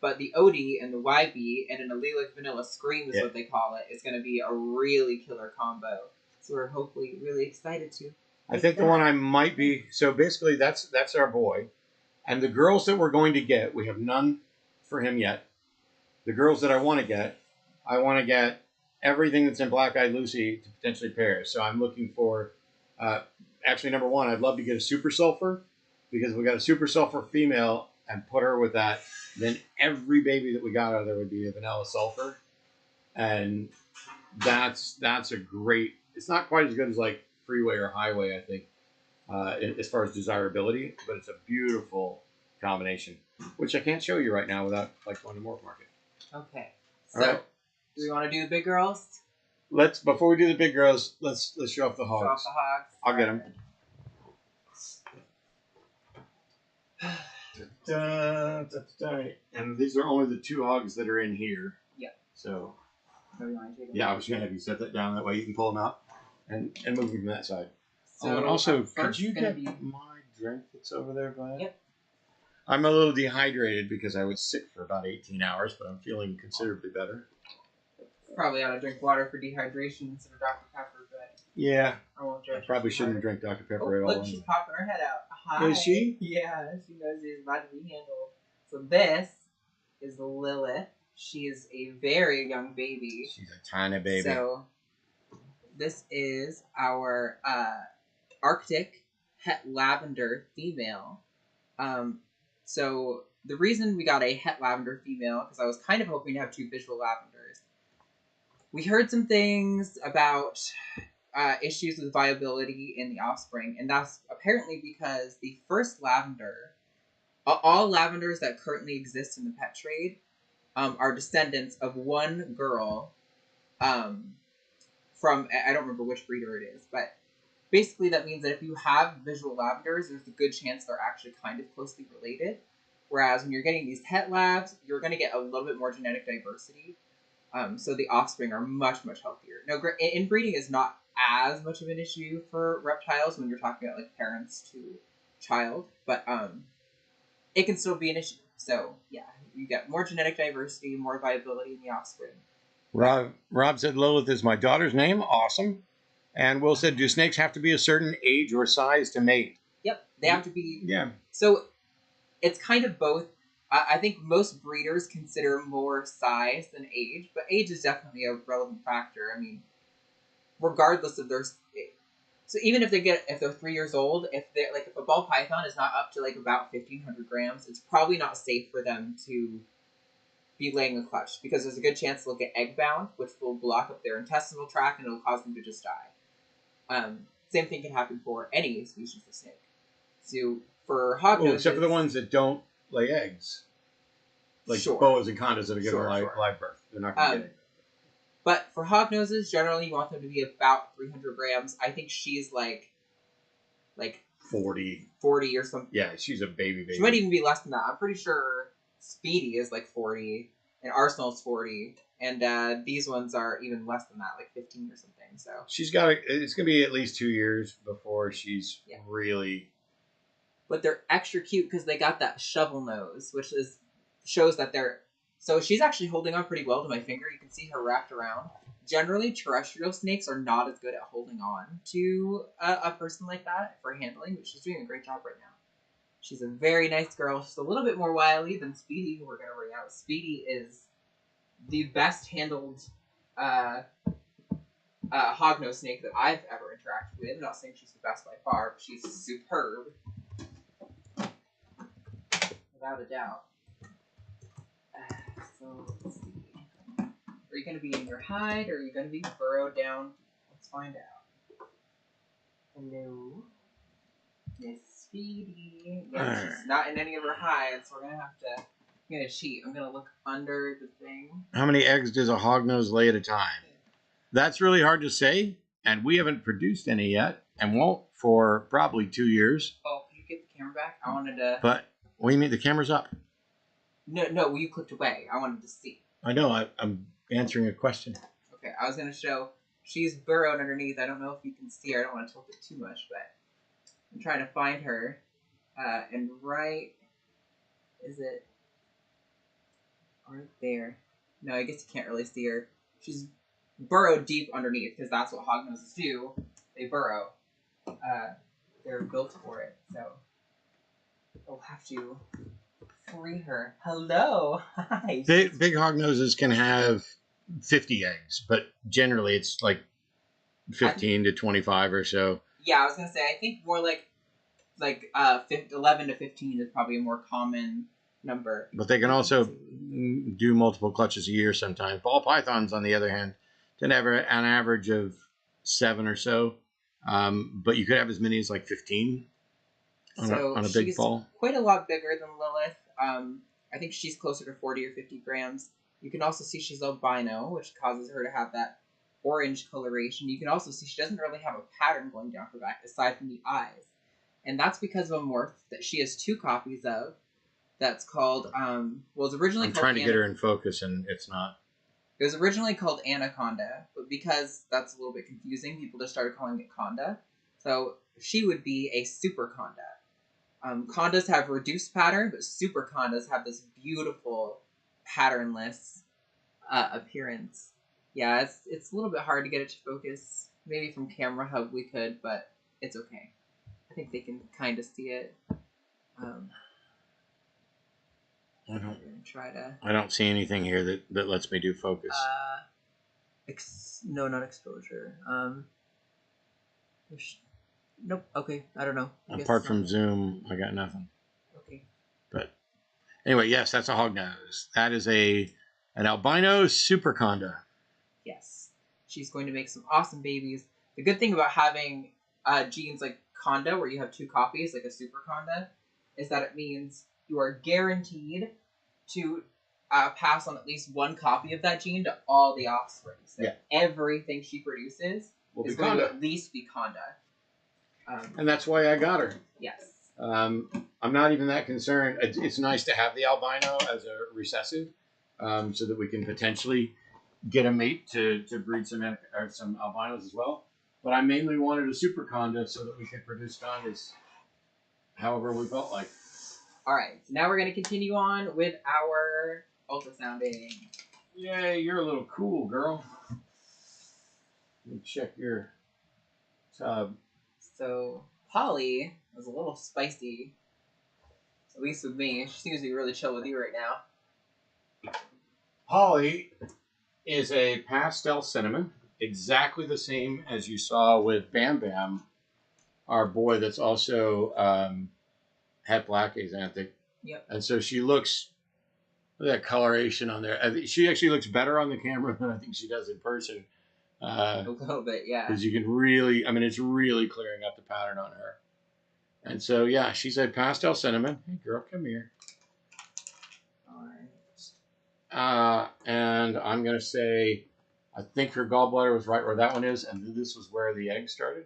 But the OD and the YB and an allelic vanilla scream is what they call it. Is going to be a really killer combo. So we're hopefully really excited to. I think the one I might be. So basically, that's our boy, and the girls that we're going to get, we have none for him yet. The girls that I want to get everything that's in Black Eyed Lucy to potentially pair. So I'm looking for, actually, number one, I'd love to get a super sulfur because we got a super sulfur female and put her with that. Then every baby that we got out of there would be a vanilla sulfur, and that's a great. It's not quite as good as like Freeway or Highway, I think, as far as desirability, but it's a beautiful combination, which I can't show you right now without like going to Morph Market. Okay. So, do we want to do the big girls? Before we do the big girls, let's show off the hogs. Show off the hogs. I'll get them. And these are only the two hogs that are in here. Yeah. So. Yeah, I was gonna have you set that down that way you can pull them out and move them from that side. So and also, could you get be... my drink that's over there, Glenn? Yep. I'm a little dehydrated because I was sick for about 18 hours, but I'm feeling considerably better. Probably ought to drink water for dehydration instead of Dr. Pepper, but yeah, I probably shouldn't drink Dr. Pepper at all. Look, she's popping her head out. Hi. Is she? Yeah, she knows she's about to be handled. So this is Lilith. She is a very young baby. She's a tiny baby. So this is our Arctic het lavender female. So the reason we got a het lavender female, because I was kind of hoping to have two visual lavenders. We heard some things about issues with viability in the offspring, and that's apparently because the first lavender, all lavenders that currently exist in the pet trade, are descendants of one girl from, I don't remember which breeder it is, but basically that means that if you have visual lavenders, there's a good chance they're actually kind of closely related. Whereas when you're getting these het labs, you're going to get a little bit more genetic diversity. So the offspring are much, much healthier. Now, inbreeding is not as much of an issue for reptiles when you're talking about like parents to child, but it can still be an issue. So yeah, you get more genetic diversity, more viability in the offspring. Rob said Lilith is my daughter's name. Awesome. And Will said, do snakes have to be a certain age or size to mate? Yep, they have to be. Yeah. So it's kind of both. I think most breeders consider more size than age, but age is definitely a relevant factor. I mean, regardless of their. So even if they're 3 years old, if a ball python is not up to like about 1,500 grams, it's probably not safe for them to be laying a clutch because there's a good chance they'll get egg bound, which will block up their intestinal tract and it'll cause them to just die. Same thing can happen for any species of snake. So for hognoses, except for the ones that don't lay eggs, like boas and condos that are given live birth, they're not going to get it. But for hognoses, generally you want them to be about 300 grams. I think she's like 40 or something. Yeah, she's a baby. She might even be less than that. I'm pretty sure Speedy is like 40, and Arsenal's 40, and these ones are even less than that, like 15 or something. So she's got it's gonna be at least 2 years before she's really. But they're extra cute because they got that shovel nose, which shows that they're. So she's actually holding on pretty well to my finger. You can see her wrapped around. Generally, terrestrial snakes are not as good at holding on to a person like that for handling, but she's doing a great job right now. She's a very nice girl. She's a little bit more wily than Speedy, who we're going to bring out. Speedy is the best handled hognose snake that I've ever interacted with. I'm not saying she's the best by far, but she's superb. Without a doubt. So, let's see. Are you going to be in your hide, or are you going to be burrowed down? Let's find out. Hello, Miss Speedy. Yeah, she's not in any of her hides, so we're gonna have to. I'm gonna cheat. I'm gonna look under the thing. How many eggs does a hognose lay at a time? That's really hard to say, and we haven't produced any yet, and won't for probably 2 years. Oh, can you get the camera back? I wanted to. But what do you mean? The camera's up. No, you clicked away. I wanted to see. I know. I'm answering a question. Okay, I was gonna show. She's burrowed underneath. I don't know if you can see her. I don't want to tilt it too much, but I'm trying to find her. And right, is it right there? No, I guess you can't really see her. She's burrowed deep underneath because that's what hognoses do. They burrow. They're built for it, so we'll have to free her. Hello, hi. Big hognoses can have 50 eggs, but generally it's like 15 to 25 or so. Yeah, I was gonna say I think more like 11 to 15 is probably a more common number. But they can also do multiple clutches a year sometimes. Ball pythons, on the other hand, tend to have an average of 7 or so. But you could have as many as like 15 on a big ball. Quite a lot bigger than Lilith. I think she's closer to 40 or 50 grams. You can also see she's albino, which causes her to have that orange coloration. You can also see she doesn't really have a pattern going down her back aside from the eyes. And that's because of a morph that she has 2 copies of. That's called, it's originally I'm called... trying to get her in focus, and it's not. It was originally called Anaconda, but because that's a little bit confusing, people just started calling it Conda. So she would be a super Conda. Condas have reduced pattern, but super Condas have this beautiful patternless appearance. Yeah, it's a little bit hard to get it to focus. Maybe from Camera Hub we could, but it's okay. I think they can kind of see it. I don't see anything here that lets me do focus. No, not exposure. Nope. Okay, I don't know. Apart from zoom, I got nothing. Okay. But anyway, yes, that's a hognose. That is an albino superconda. Yes, she's going to make some awesome babies. The good thing about having genes like Conda, where you have 2 copies, like a super Conda, is that it means you are guaranteed to pass on at least 1 copy of that gene to all the offspring. So everything she produces is going to at least be Conda. And that's why I got her. Yes. I'm not even that concerned. It's nice to have the albino as a recessive, so that we can potentially get a mate to breed some albinos as well. But I mainly wanted a super conda so that we could produce condas however we felt like. All right, so now we're going to continue on with our ultrasounding. Yay, you're a little cool, girl. Let me check your tub. So Polly was a little spicy, at least with me. She seems to be really chill with you right now. Polly is a pastel cinnamon, exactly the same as you saw with Bam Bam, our boy that's also het black axanthic. Yep. And so she looks, look at that coloration on there. I think she actually looks better on the camera than I think she does in person. A little bit, yeah. Because you can really, it's really clearing up the pattern on her. And so, yeah, she's a pastel cinnamon. Hey, girl, come here. All right. And I'm going to say, I think her gallbladder was right where that one is, and this was where the egg started.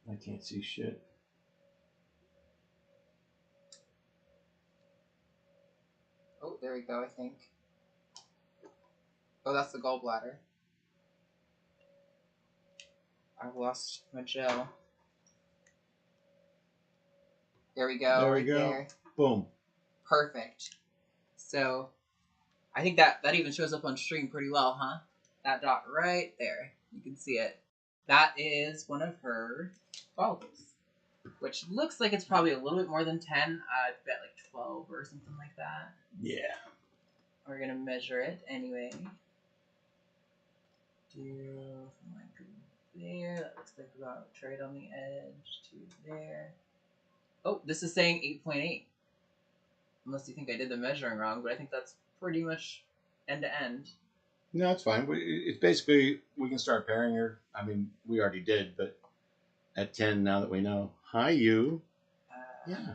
I can't see shit. Oh, there we go, I think. Oh, that's the gallbladder. I've lost my gel. There we go. There we go. There. Boom. Perfect. So, I think that even shows up on stream pretty well, huh? That dot right there. You can see it. That is one of her follicles, which looks like it's probably a little bit more than 10. I bet like 12 or something like that. Yeah. We're going to measure it anyway. Do from like there. That looks like about right on the edge to there. Oh, this is saying 8.8. Unless you think I did the measuring wrong, but I think that's pretty much end to end. No, it's fine. It's basically, we can start pairing her. I mean, we already did, but at 10, now that we know. Hi, you. Yeah.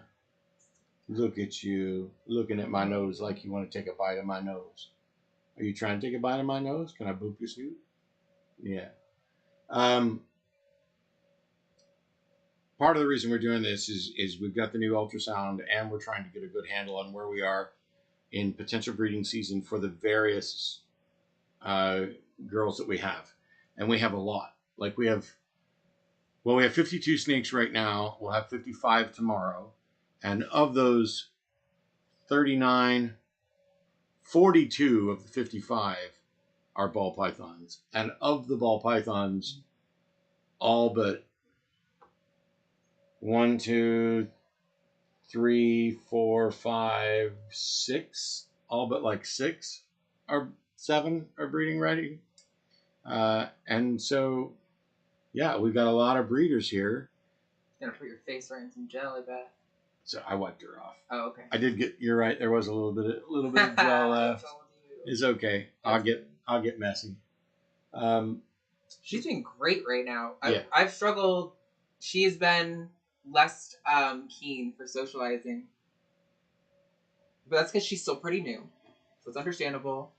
Look at you, looking at my nose like you want to take a bite of my nose. Are you trying to take a bite of my nose? Can I boop your snoot? Yeah. Part of the reason we're doing this is we've got the new ultrasound, and we're trying to get a good handle on where we are in potential breeding season for the various girls that we have. And we have a lot. Like we have 52 snakes right now. We'll have 55 tomorrow. And of those 39, 42 of the 55 are ball pythons. And of the ball pythons, all but 1, 2, 3, 4, 5, 6, all but like 6 or 7 are breeding ready. And so, yeah, we've got a lot of breeders here. You're gonna put your face right in some gel, I bet. So I wiped her off. Oh, okay. I did get. You're right. There was a little bit of gel left. It's okay. I'll get messy. She's doing great right now. Yeah. I've struggled. She has been less keen for socializing, but that's because she's still pretty new, so it's understandable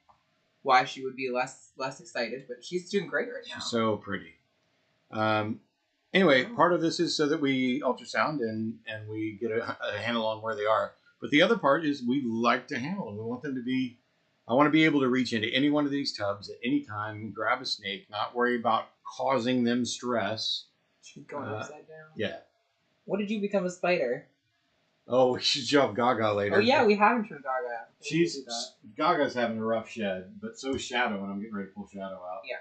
why she would be less excited. But she's doing great right now. She's so pretty. Anyway, part of this is so that we ultrasound and we get a handle on where they are. But the other part is we like to handle them. We want them to be. I want to be able to reach into any one of these tubs at any time, grab a snake, not worry about causing them stress. She's going upside down. Yeah. What did you become a spider? Oh, we should show up Gaga later. Oh yeah, we haven't turned Gaga. Gaga's having a rough shed, but so is Shadow, and I'm getting ready to pull Shadow out. Yeah.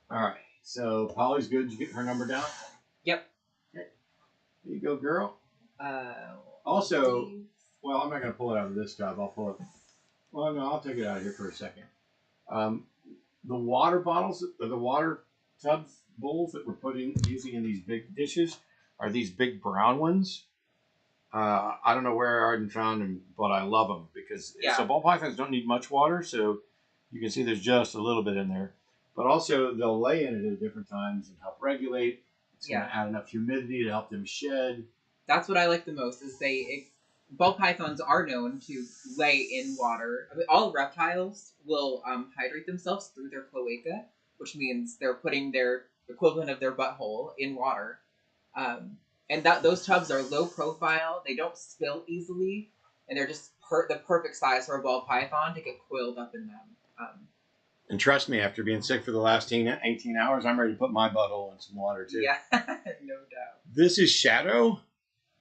All right. So Polly's good. Did you get her number down? Yep. Okay. There you go, girl. Also, well, I'm not going to pull it out of this tub. I'll pull it. Well, no, I'll take it out of here for a second. The water bottles, the water tubs, bowls that we're using in these big dishes are these big brown ones. I don't know where I already found them, but I love them because so ball pythons don't need much water, so you can see there's just a little bit in there. But also they'll lay in it at different times and help regulate. It's going to add enough humidity to help them shed. That's what I like the most. Is ball pythons are known to lay in water. I mean, all reptiles will hydrate themselves through their cloaca, which means they're putting their equivalent of their butthole in water. And those tubs are low profile. They don't spill easily, and they're just the perfect size for a ball python to get coiled up in them. And trust me, after being sick for the last 18 hours, I'm ready to put my butthole in some water too. Yeah, no doubt. This is Shadow.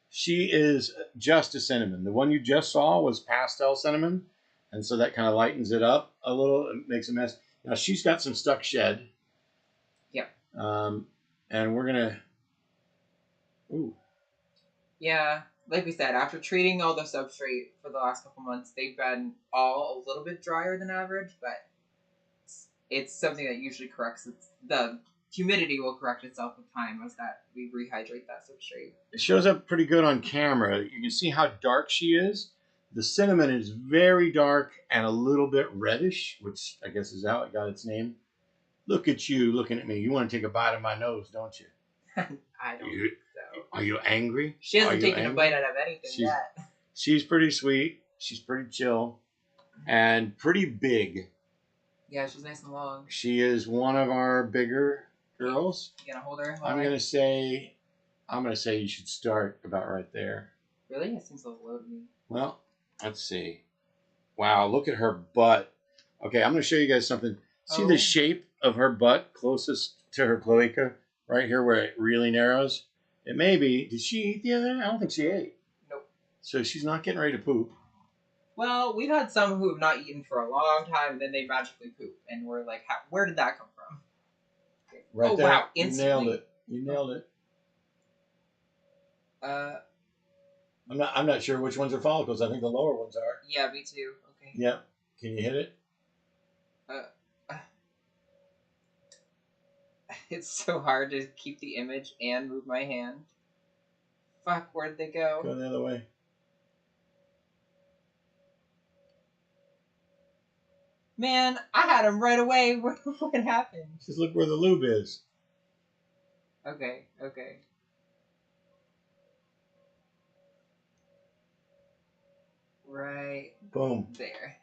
She is just a cinnamon. The one you just saw was pastel cinnamon, and so that kind of lightens it up a little. It makes a mess. Now she's got some stuck shed. Yeah. And we're gonna. Ooh. Yeah, like we said, after treating all the substrate for the last couple months, they've been all a little bit drier than average, but it's something that usually corrects. The humidity will correct itself with time as that we rehydrate that substrate. It shows up pretty good on camera. You can see how dark she is. The cinnamon is very dark and a little bit reddish, which I guess is how it got its name. Look at you looking at me. You want to take a bite of my nose, don't you? I don't think so. Are you angry? She hasn't taken a bite out of anything yet. She's pretty sweet. She's pretty chill. And pretty big. Yeah, she's nice and long. She is one of our bigger girls. You gonna hold her? I'm gonna say you should start about right there. Really? It seems a little low to me. Well, let's see. Wow, look at her butt. Okay, I'm gonna show you guys something. See the shape of her butt closest to her cloaca? Right here where it really narrows. It may be. Did she eat the other day? I don't think she ate. Nope. So she's not getting ready to poop. Well, we've had some who have not eaten for a long time, and then they magically poop, and we're like, where did that come from? Okay. Right there. Wow! Instantly. You nailed it. You nailed it. I'm not sure which ones are follicles. I think the lower ones are. Yeah, me too. Okay. Yeah. Can you hit it? It's so hard to keep the image and move my hand. Fuck, where'd they go? Go the other way. Man, I had him right away. What happened? Just look where the lube is. Okay, okay. Right Boom. there.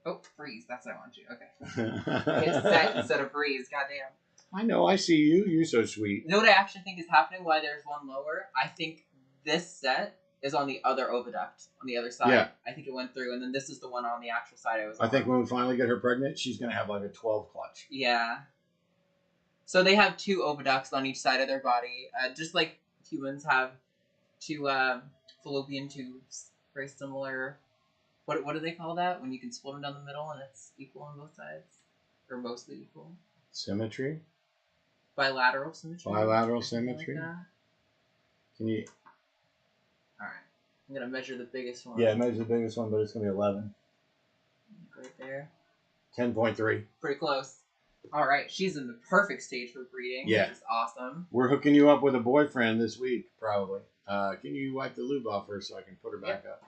Oh, freeze. That's what I want you. Okay. Hit set instead of freeze. Goddamn. I know. I see you. You're so sweet. You know what I actually think is happening? Why there's one lower? I think this set is on the other oviduct on the other side. Yeah. I think it went through, and then this is the one on the actual side I was on. I think when we finally get her pregnant, she's gonna have like a 12 clutch. Yeah. So they have two oviducts on each side of their body, just like humans have two fallopian tubes. Very similar. What do they call that when you can split them down the middle and it's equal on both sides, or mostly equal? Symmetry. Bilateral symmetry. Bilateral symmetry. Like that. Can you? All right. I'm gonna measure the biggest one. Yeah, measure the biggest one, but it's gonna be 11. Right there. 10.3. Pretty close. All right, she's in the perfect stage for breeding. Yeah. Which is awesome. We're hooking you up with a boyfriend this week, probably. Can you wipe the lube off her so I can put her back up?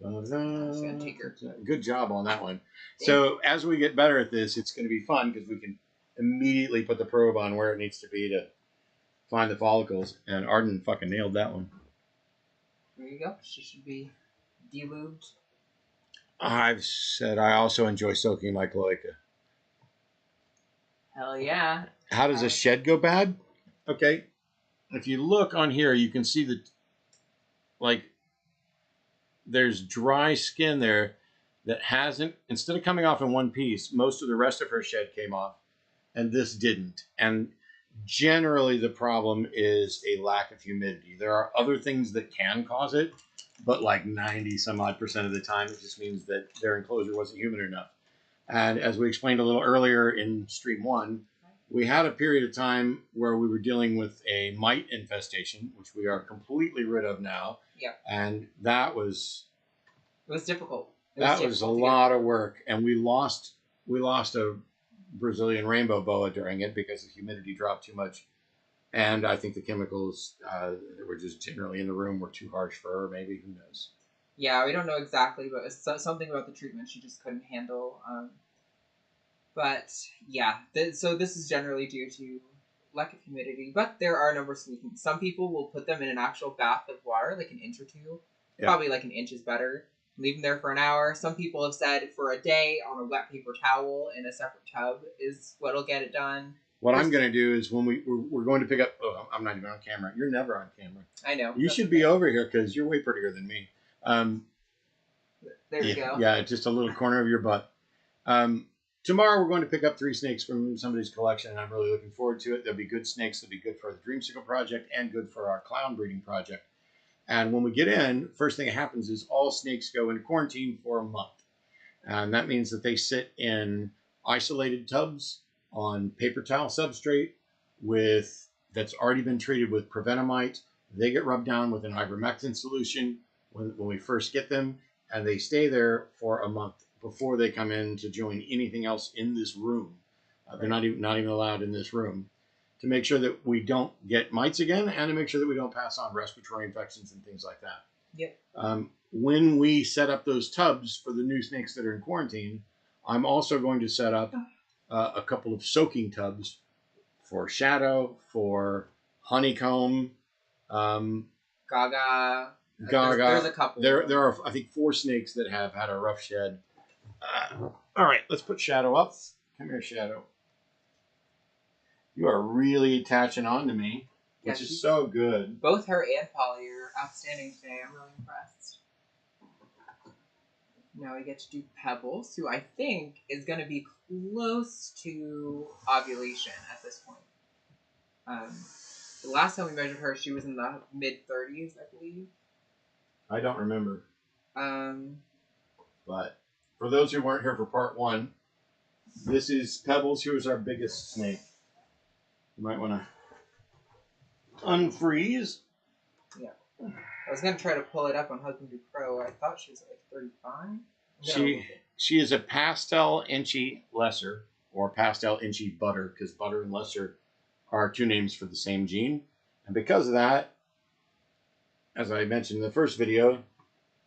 I'm just gonna take her. Good job on that one. So as we get better at this, it's going to be fun because we can immediately put the probe on where it needs to be to find the follicles. And Arden fucking nailed that one. There you go. She should be delubed. I've said I also enjoy soaking my cloaca. Hell yeah. How does a shed go bad? Okay. If you look on here, you can see that, like, there's dry skin there that hasn't, instead of coming off in one piece, most of the rest of her shed came off, and this didn't. And generally the problem is a lack of humidity. There are other things that can cause it, but like 90 some odd percent of the time, it just means that their enclosure wasn't humid enough. And as we explained a little earlier in stream 1, we had a period of time where we were dealing with a mite infestation, which we are completely rid of now. Yeah. And that was... It was difficult. That was a lot of work. And we lost a Brazilian rainbow boa during it because the humidity dropped too much. And I think the chemicals that were just generally in the room were too harsh for her, maybe. Who knows? Yeah, we don't know exactly, but it's something about the treatment she just couldn't handle. But yeah, so this is generally due to lack of humidity. But there are a number of solutions. Some people will put them in an actual bath of water, like an inch or two. Yeah. Probably like an inch is better. Leave them there for an hour. Some people have said for a day on a wet paper towel in a separate tub is what'll get it done. What I'm going to do is when we're going to pick up... Oh, I'm not even on camera. You're never on camera. I know. You should be over here because you're way prettier than me. There you go. Yeah, just a little corner of your butt. Tomorrow we're going to pick up 3 snakes from somebody's collection, and I'm really looking forward to it. They'll be good snakes. They'll be good for the Dreamsicle project and good for our clown breeding project. And when we get in, first thing that happens is all snakes go into quarantine for a month. And that means that they sit in isolated tubs on paper towel substrate that's already been treated with prevenamite. They get rubbed down with an ivermectin solution when we first get them, and they stay there for a month before they come in to join anything else in this room. They're not even allowed in this room, to make sure that we don't get mites again and to make sure that we don't pass on respiratory infections and things like that. Yep. When we set up those tubs for the new snakes that are in quarantine, I'm also going to set up a couple of soaking tubs for Shadow, for Honeycomb, Gaga. There's a couple. There are, I think, 4 snakes that have had a rough shed. All right, let's put Shadow up. Come here, Shadow. You are really attaching on to me, which is so good. Both her and Polly are outstanding today. I'm really impressed. Now we get to do Pebbles, who I think is going to be close to ovulation at this point. The last time we measured her, she was in the mid-30s, I believe. I don't remember. But for those who weren't here for part 1, this is Pebbles, who is our biggest snake. You might want to unfreeze. Yeah. I was going to try to pull it up on Husband Pro. I thought she was like 35. She is a pastel inchy lesser, or pastel inchy butter, because butter and lesser are 2 names for the same gene. And because of that, as I mentioned in the first video,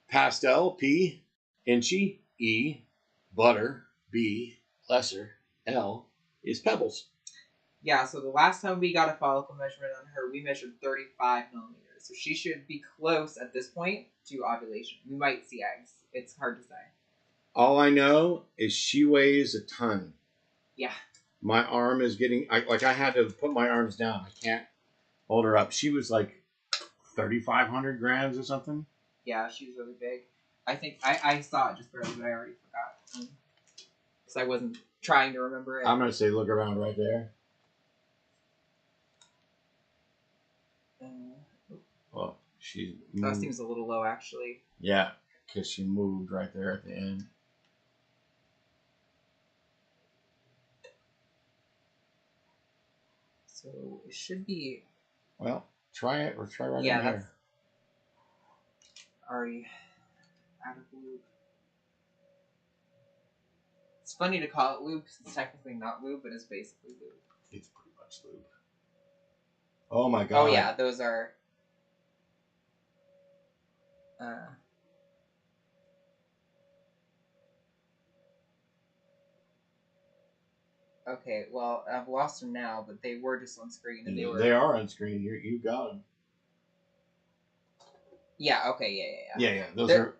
pastel, P, inchy, E, butter, B, lesser, L is pebbles. Yeah, so the last time we got a follicle measurement on her, we measured 35 millimeters. So she should be close at this point to ovulation. We might see eggs. It's hard to say. All I know is she weighs a ton. Yeah. My arm is getting, I had to put my arms down. I can't hold her up. She was like 3,500 grams or something. Yeah, she was really big. I think I saw it just barely, but I already forgot. Because I wasn't trying to remember it. I'm going to say look around right there. Well, she moved. That seems a little low, actually. Yeah, because she moved right there at the end. So it should be. Well, try it or try right Yeah, in that's here. already out of lube. It's funny to call it lube because it's technically not lube, but it's basically lube. It's pretty much lube. Oh my god. Oh yeah, those are. Okay, well, I've lost them now, but they were just on screen, and They are on screen. You got them. Yeah. Okay. Yeah. Yeah.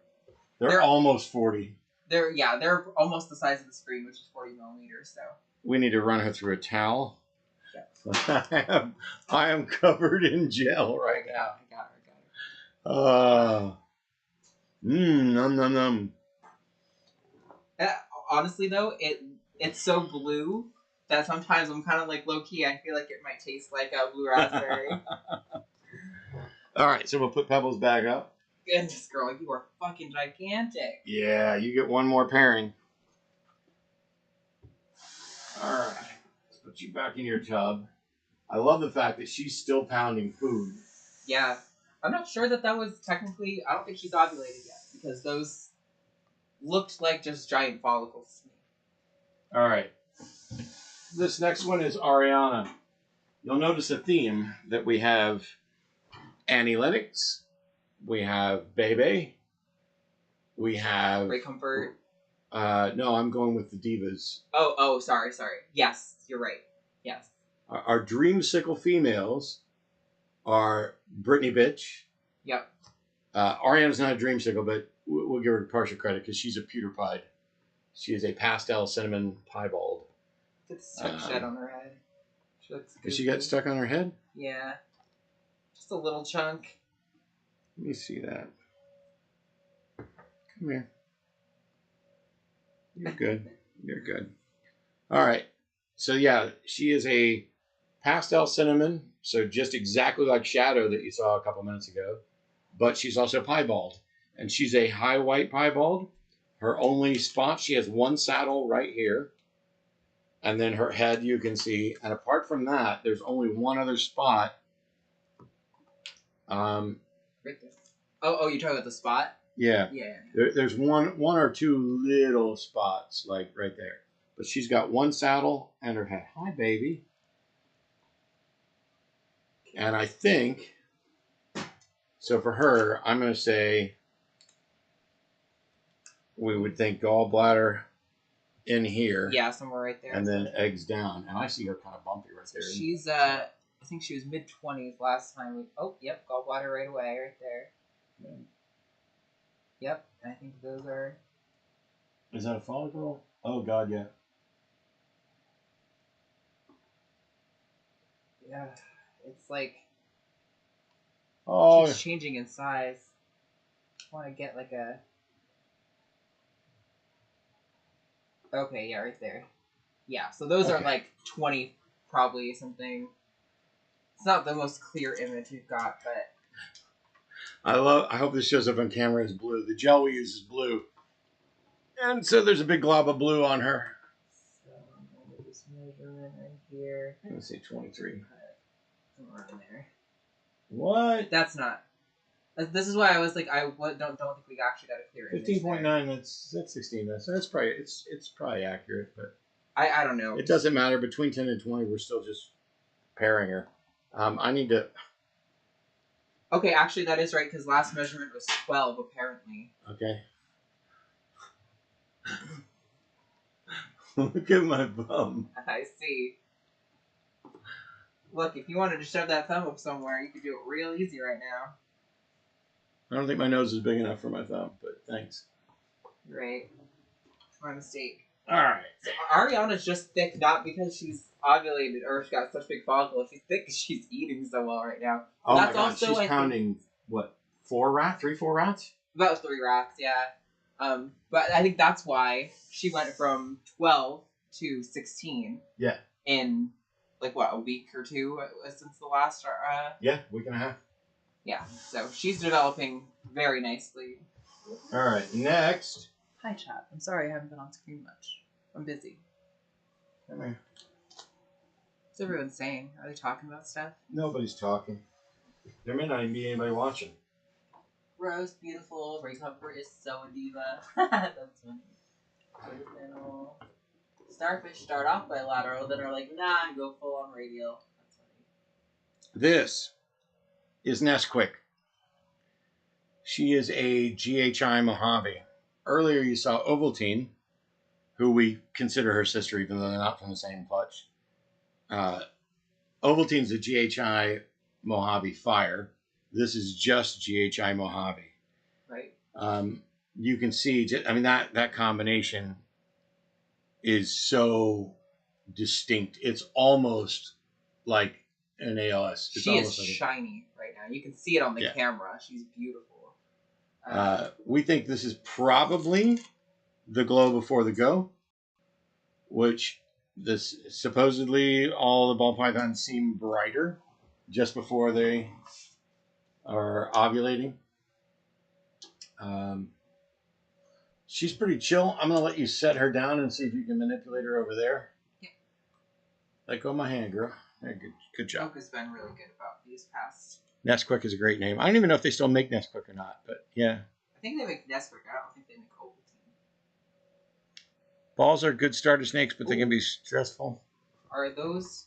They're almost 40. They're almost the size of the screen, which is 40 millimeters. So We need to run her through a towel. Yeah. I am covered in gel right now. I got her. Num num num. Honestly, though, it's so blue that sometimes I'm kind of like low key. I feel like it might taste like a blue raspberry. All right, so we'll put Pebbles back up. Goodness, girl, you are fucking gigantic. Yeah, you get one more pairing. All right, let's put you back in your tub. I love the fact that she's still pounding food. Yeah, I'm not sure that was technically. I don't think she's ovulated yet because those looked like just giant follicles to me. All right. This next one is Ariana. You'll notice a theme that we have Annie Lennox, we have Bebe, we have Great Comfort. No, I'm going with the divas. Oh, sorry. Yes, you're right. Yes. Our dreamsicle females are Brittany Bitch. Yep. Ariana's not a dreamsicle, but we'll give her partial credit because she's a pewter pied. She is a pastel cinnamon piebald. It's stuck shed on her head. She looks Did she get stuck on her head? Yeah. Just a little chunk. Let me see that. Come here. You're good. You're good. All right. So, yeah, she is a pastel cinnamon. So, just exactly like Shadow that you saw a couple minutes ago. But she's also piebald. And she's a high white piebald. Her only spot, she has one saddle right here. And then her head, you can see. And apart from that, there's only one other spot. Right there. Oh, you're talking about the spot? Yeah. Yeah. There's one or two little spots, like right there. But she's got one saddle and her head. Hi, baby. And I think, so for her, I'm going to say we would think gallbladder in here. Yeah, somewhere right there. And then eggs down. And I see her kind of bumpy right there. She's, I think she was mid-20s last time. Yep, gallbladder right away, right there. Yeah. Yep, I think those are... Is that a follicle? Oh, God, yeah. Yeah, it's like... Oh, keeps changing in size. I want to get like a... Okay, yeah, right there. Yeah, so those are like 20, probably, something. It's not the most clear image we've got, but... I hope this shows up on camera as blue. The gel we use is blue. And so there's a big glob of blue on her. So I'm going to this measurement right here. Let's see, 23. Somewhere in there. What? That's not... This is why I was like, I don't think we actually got a clear image. 15.9. That's 16. That's probably it's probably accurate, but I don't know. It doesn't matter. Between 10 and 20, we're still just pairing her. I need to. Okay, actually that is right because last measurement was 12 apparently. Okay. Look at my bum. I see. Look, if you wanted to shove that thumb up somewhere, you could do it real easy right now. I don't think my nose is big enough for my thumb, but thanks. Right. My mistake. All right. So Ariana's just thick not because she's ovulated or she got such big follicles. She's thick because she's eating so well right now. Oh That's my God, also, she's I pounding, what, 4 rats? 3, 4 rats? About 3 racks, yeah. But I think that's why she went from 12 to 16. Yeah. In, like, what, a week or two since the last... Yeah, week and a half. Yeah, so she's developing very nicely. All right, next. Hi, chat. I'm sorry I haven't been on screen much. I'm busy. Come here. What's everyone saying? Are they talking about stuff? Nobody's talking. There may not even be anybody watching. Rose, beautiful. Recover is so a diva. That's funny. Starfish start off bilateral, then are like, nah, and go full on radial. That's funny. This is Nesquik. She is a GHI Mojave. Earlier you saw Ovaltine, who we consider her sister, even though they're not from the same clutch. Ovaltine's a GHI Mojave Fire. This is just GHI Mojave. Right. You can see, I mean, that combination is so distinct. It's almost like an ALS. It's She is almost like shiny right now. You can see it on the camera. She's beautiful. We think this is probably the glow before the go, which this supposedly all the ball pythons seem brighter just before they are ovulating. She's pretty chill. I'm going to let you set her down and see if you can manipulate her over there. Yeah. Let go of my hand, girl. Yeah, good job. Oak has been really good about these past. Nesquik is a great name. I don't even know if they still make Nesquik or not, but yeah. I think they make Nesquik. I don't think they make Ovaltine. Balls are good starter snakes, but they can be stressful. Are those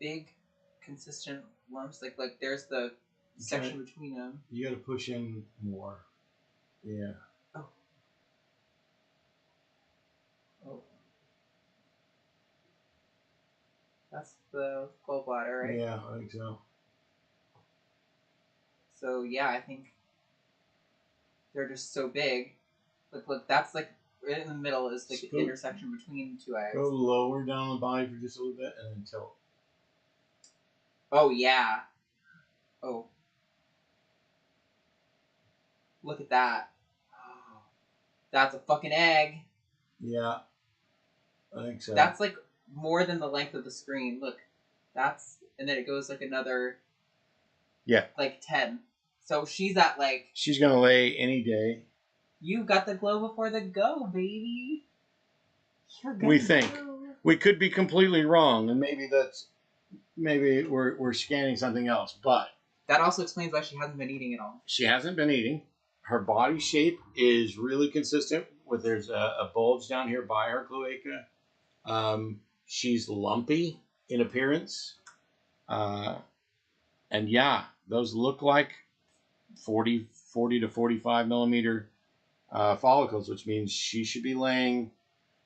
big, consistent lumps? Like there's the section between them. You got to push in more. Yeah. Oh. That's the gallbladder, right? Yeah, I think so. So yeah, I think they're just so big. Look, that's like right in the middle is like the intersection between two eggs. Go lower down the body for just a little bit and then tilt. Oh yeah. Oh. Look at that. Oh, that's a fucking egg. Yeah. I think so. That's like more than the length of the screen. Look. That's and then it goes like another like 10. So she's at like she's gonna lay any day. You got the glow before the go, baby. We think. We could be completely wrong, and maybe we're scanning something else, but that also explains why she hasn't been eating at all. She hasn't been eating. Her body shape is really consistent. There's a bulge down here by her cloaca. She's lumpy in appearance, and yeah, those look like 40 to 45 millimeter follicles, which means she should be laying.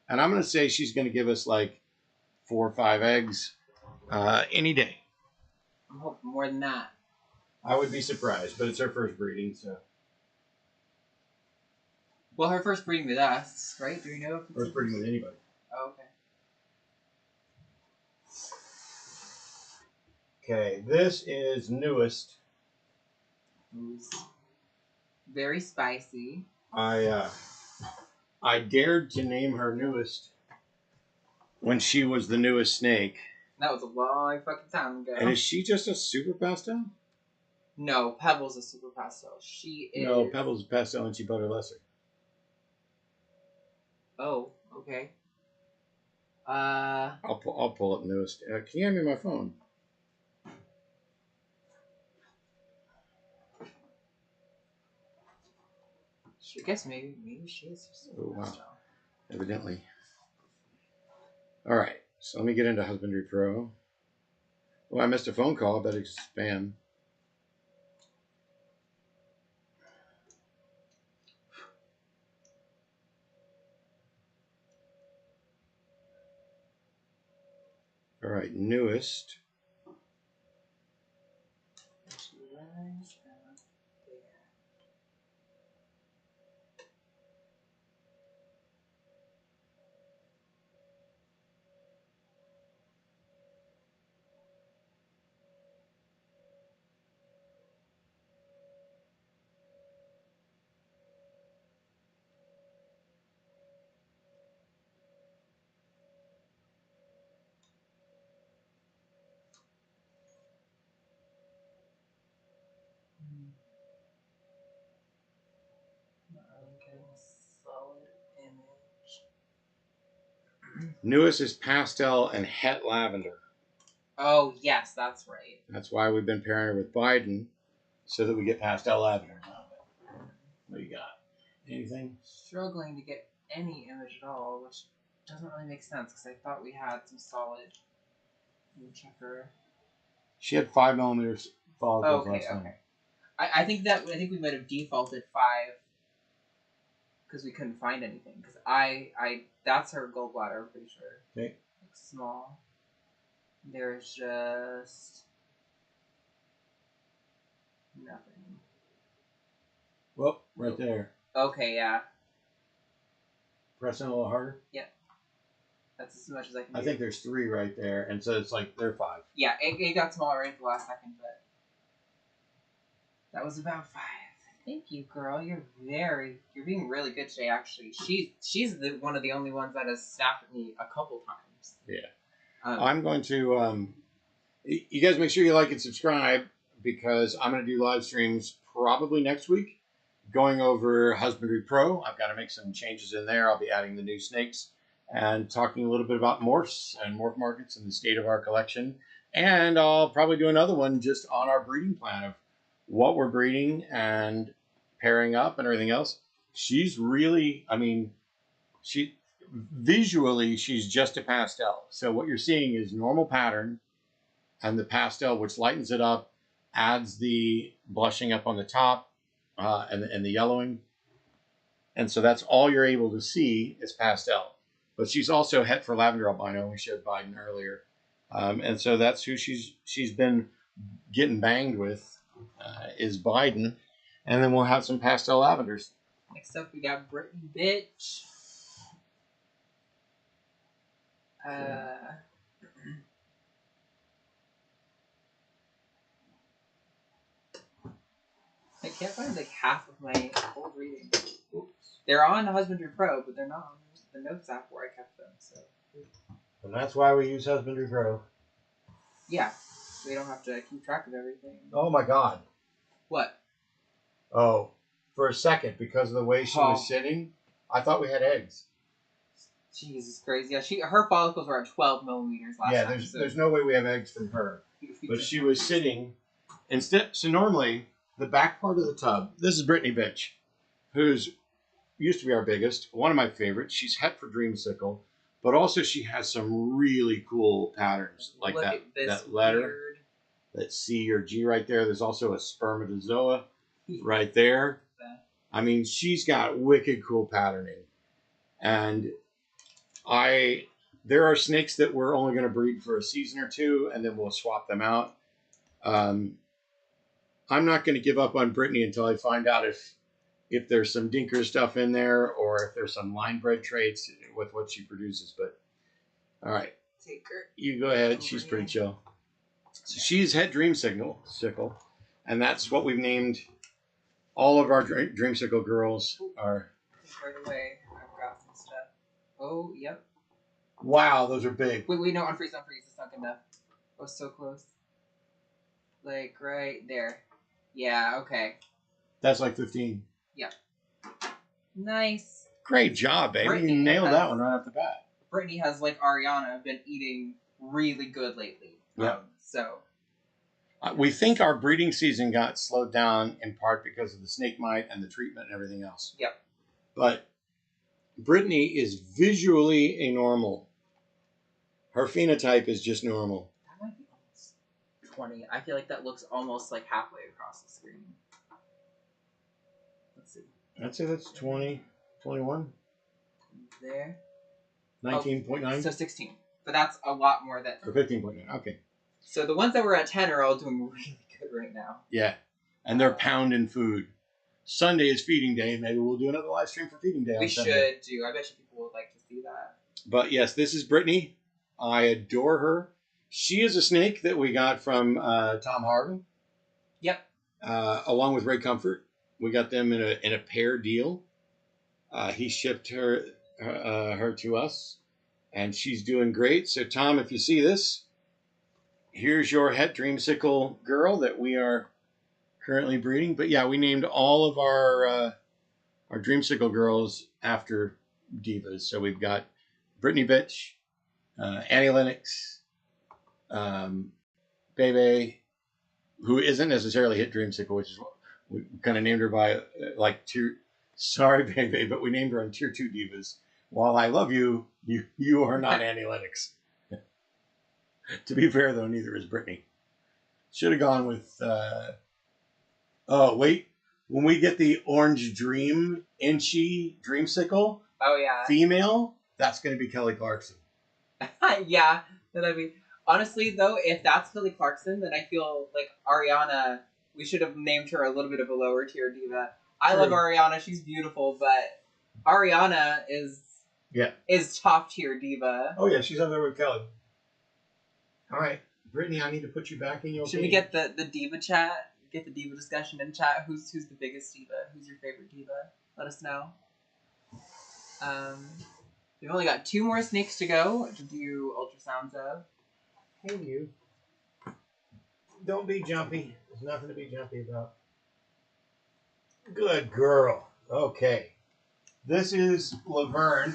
And I'm going to say she's going to give us like 4 or 5 eggs any day. I'm hoping more than that. I would be surprised, but it's her first breeding, so. Well, her first breeding with us, right? Do you know if it's first breeding with anybody? Oh, okay. Okay, this is newest. Ooh. Very spicy. I dared to name her newest when she was the newest snake. That was a long fucking time ago. And is she just a super pastel? No, Pebble's a super pastel. She is. No, Pebble's a pastel and she butter lesser. Oh, okay. I'll pull up newest. Can you hand me my phone? I guess maybe she is. Oh wow. Evidently. All right. So let me get into Husbandry Pro. Oh, I missed a phone call. I bet it's spam. All right, newest. Not really getting a solid image. Newest is pastel and het lavender. Oh yes, that's right. That's why we've been pairing her with Biden, so that we get pastel lavender. What do you got? Anything? Struggling to get any image at all, which doesn't really make sense because I thought we had some solid. Let me check her. She had 5mm follicles last time. Okay. I think we might have defaulted 5 because we couldn't find anything. Because that's her gallbladder. I'm pretty sure. Okay. Like small. There's just nothing. Well, right there. Okay, yeah. Press in a little harder. Yep. That's as much as I can do. I think there's 3 right there, and so it's like they're 5. Yeah, it got smaller right at the last second, but that was about 5. Thank you, girl. You're being really good today. Actually, she's one of the only ones that has snapped at me a couple times. Yeah. I'm going to. You guys make sure you like and subscribe because I'm going to do live streams probably next week, going over Husbandry Pro. I've got to make some changes in there. I'll be adding the new snakes and talking a little bit about morphs and morph markets and the state of our collection. And I'll probably do another one just on our breeding plan of what we're breeding and pairing up and everything else. She's really, visually, she's just a pastel. So what you're seeing is normal pattern and the pastel, which lightens it up, adds the blushing up on the top and the yellowing. And so that's all you're able to see is pastel. But she's also het for lavender albino. We showed Biden earlier. And so that's who she's been getting banged with is Biden. And then we'll have some pastel lavenders. Next up, we got Brittany Bitch. I can't find like half of my old readings. Oops. They're on Husbandry Pro, but they're not on the notes app where I kept them. So. And that's why we use Husbandry Pro. Yeah, so we don't have to keep track of everything. Oh my God. What? Oh, for a second, because of the way she was sitting, I thought we had eggs. Jesus Christ! Yeah, her follicles were at 12 millimeters last time. Yeah, there's no way we have eggs from her. But she was sitting instead. So normally the back part of the tub. This is Brittany Bitch, who's used to be our biggest, one of my favorites. She's het for dreamsicle, but also she has some really cool patterns like that letter, that C or G right there. There's also a spermatozoa right there. I mean, she's got wicked cool patterning, and there are snakes that we're only going to breed for a season or two, and then we'll swap them out. I'm not going to give up on Brittany until I find out if there's some dinker stuff in there or if there's some line bred traits with what she produces. But all right, take her. You go ahead. She's pretty chill. So she's het dreamsicle, and that's what we've named all of our dreamsicle girls. Are right away. I've got some stuff. Oh, yep. Wow, those are big. Wait, no, unfreeze. It's not good enough. I was so close. Like right there. Yeah, okay. That's like 15. Yeah. Nice. Great job, baby. You nailed that one right off the bat. Brittany has, like Ariana, been eating really good lately. Yeah. So. We think our breeding season got slowed down in part because of the snake mite and the treatment and everything else. Yep. But Brittany is visually a normal. Her phenotype is just normal. That might be almost 20. I feel like that looks almost like halfway across the screen. Let's see. I'd say that's 20, 21. There. 19.9. So 16. but that's a lot more than. Or 15.9. Okay. So the ones that were at 10 are all doing really good right now. Yeah. And they're pounding food. Sunday is feeding day. Maybe we'll do another live stream for feeding day. We should do. I bet you people would like to see that. But yes, this is Brittany. I adore her. She is a snake that we got from Tom Harvin. Yep. Along with Ray Comfort. We got them in a pair deal. He shipped her to us. And she's doing great. So Tom, if you see this, here's your het dreamsicle girl that we are currently breeding. But yeah, we named all of our dreamsicle girls after divas. So we've got Brittany Bitch, Annie Lennox, Bebe, who isn't necessarily hit dreamsicle, which is what we kind of named her by like tier. Sorry, Bebe, but we named her on tier 2 divas. While I love you, you are not Annie Lennox. To be fair, though, neither is Brittany. Should have gone with. Oh wait, when we get the orange dream inchy dreamsicle, oh yeah, female, that's going to be Kelly Clarkson. Yeah, that'd be. Honestly, though, if that's Kelly Clarkson, then I feel like Ariana. We should have named her a little bit of a lower tier diva. I love Ariana; she's beautiful, but Ariana is top tier diva. Oh yeah, she's up there with Kelly. All right, Brittany, I need to put you back in your. Should we get the diva chat? Get the diva discussion in chat. Who's the biggest diva? Who's your favorite diva? Let us know. We've only got 2 more snakes to go to do ultrasounds of. Hey you. Don't be jumpy. There's nothing to be jumpy about. Good girl. Okay. This is Laverne.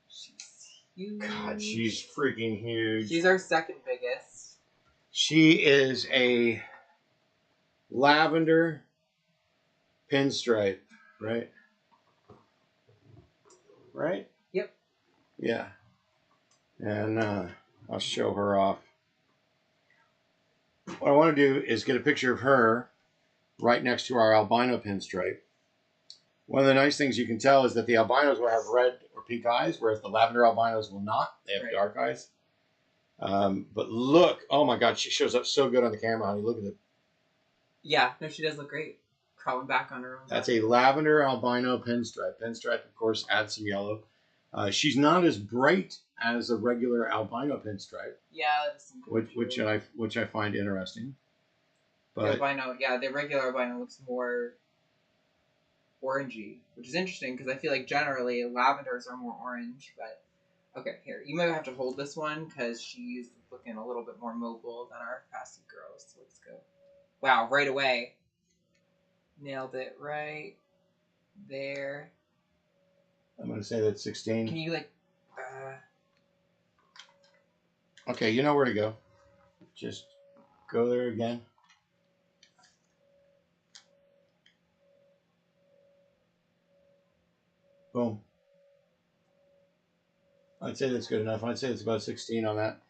She's huge. God, she's freaking huge. She's our second biggest. She is a lavender pinstripe, right? Right? Yep. Yeah. And I'll show her off. What I want to do is get a picture of her right next to our albino pinstripe. One of the nice things you can tell is that the albinos will have red or pink eyes, whereas the lavender albinos will not. They have dark eyes. But look, oh my God, she shows up so good on the camera, honey. Look at it. Yeah, no, she does look great. Crawling back on her own. That's a lavender albino pinstripe. Pinstripe, of course, adds some yellow. She's not as bright as a regular albino pinstripe. Yeah, that's which I find interesting. But the albino, the regular albino looks more orangey, which is interesting because I feel like generally lavenders are more orange. But okay, here you might have to hold this one because she's looking a little bit more mobile than our passive girls. So let's go. Wow, right away. Nailed it right there. I'm going to say that's 16. Can you Okay, you know where to go. Just go there again. Boom. I'd say that's good enough. I'd say it's about 16 on that.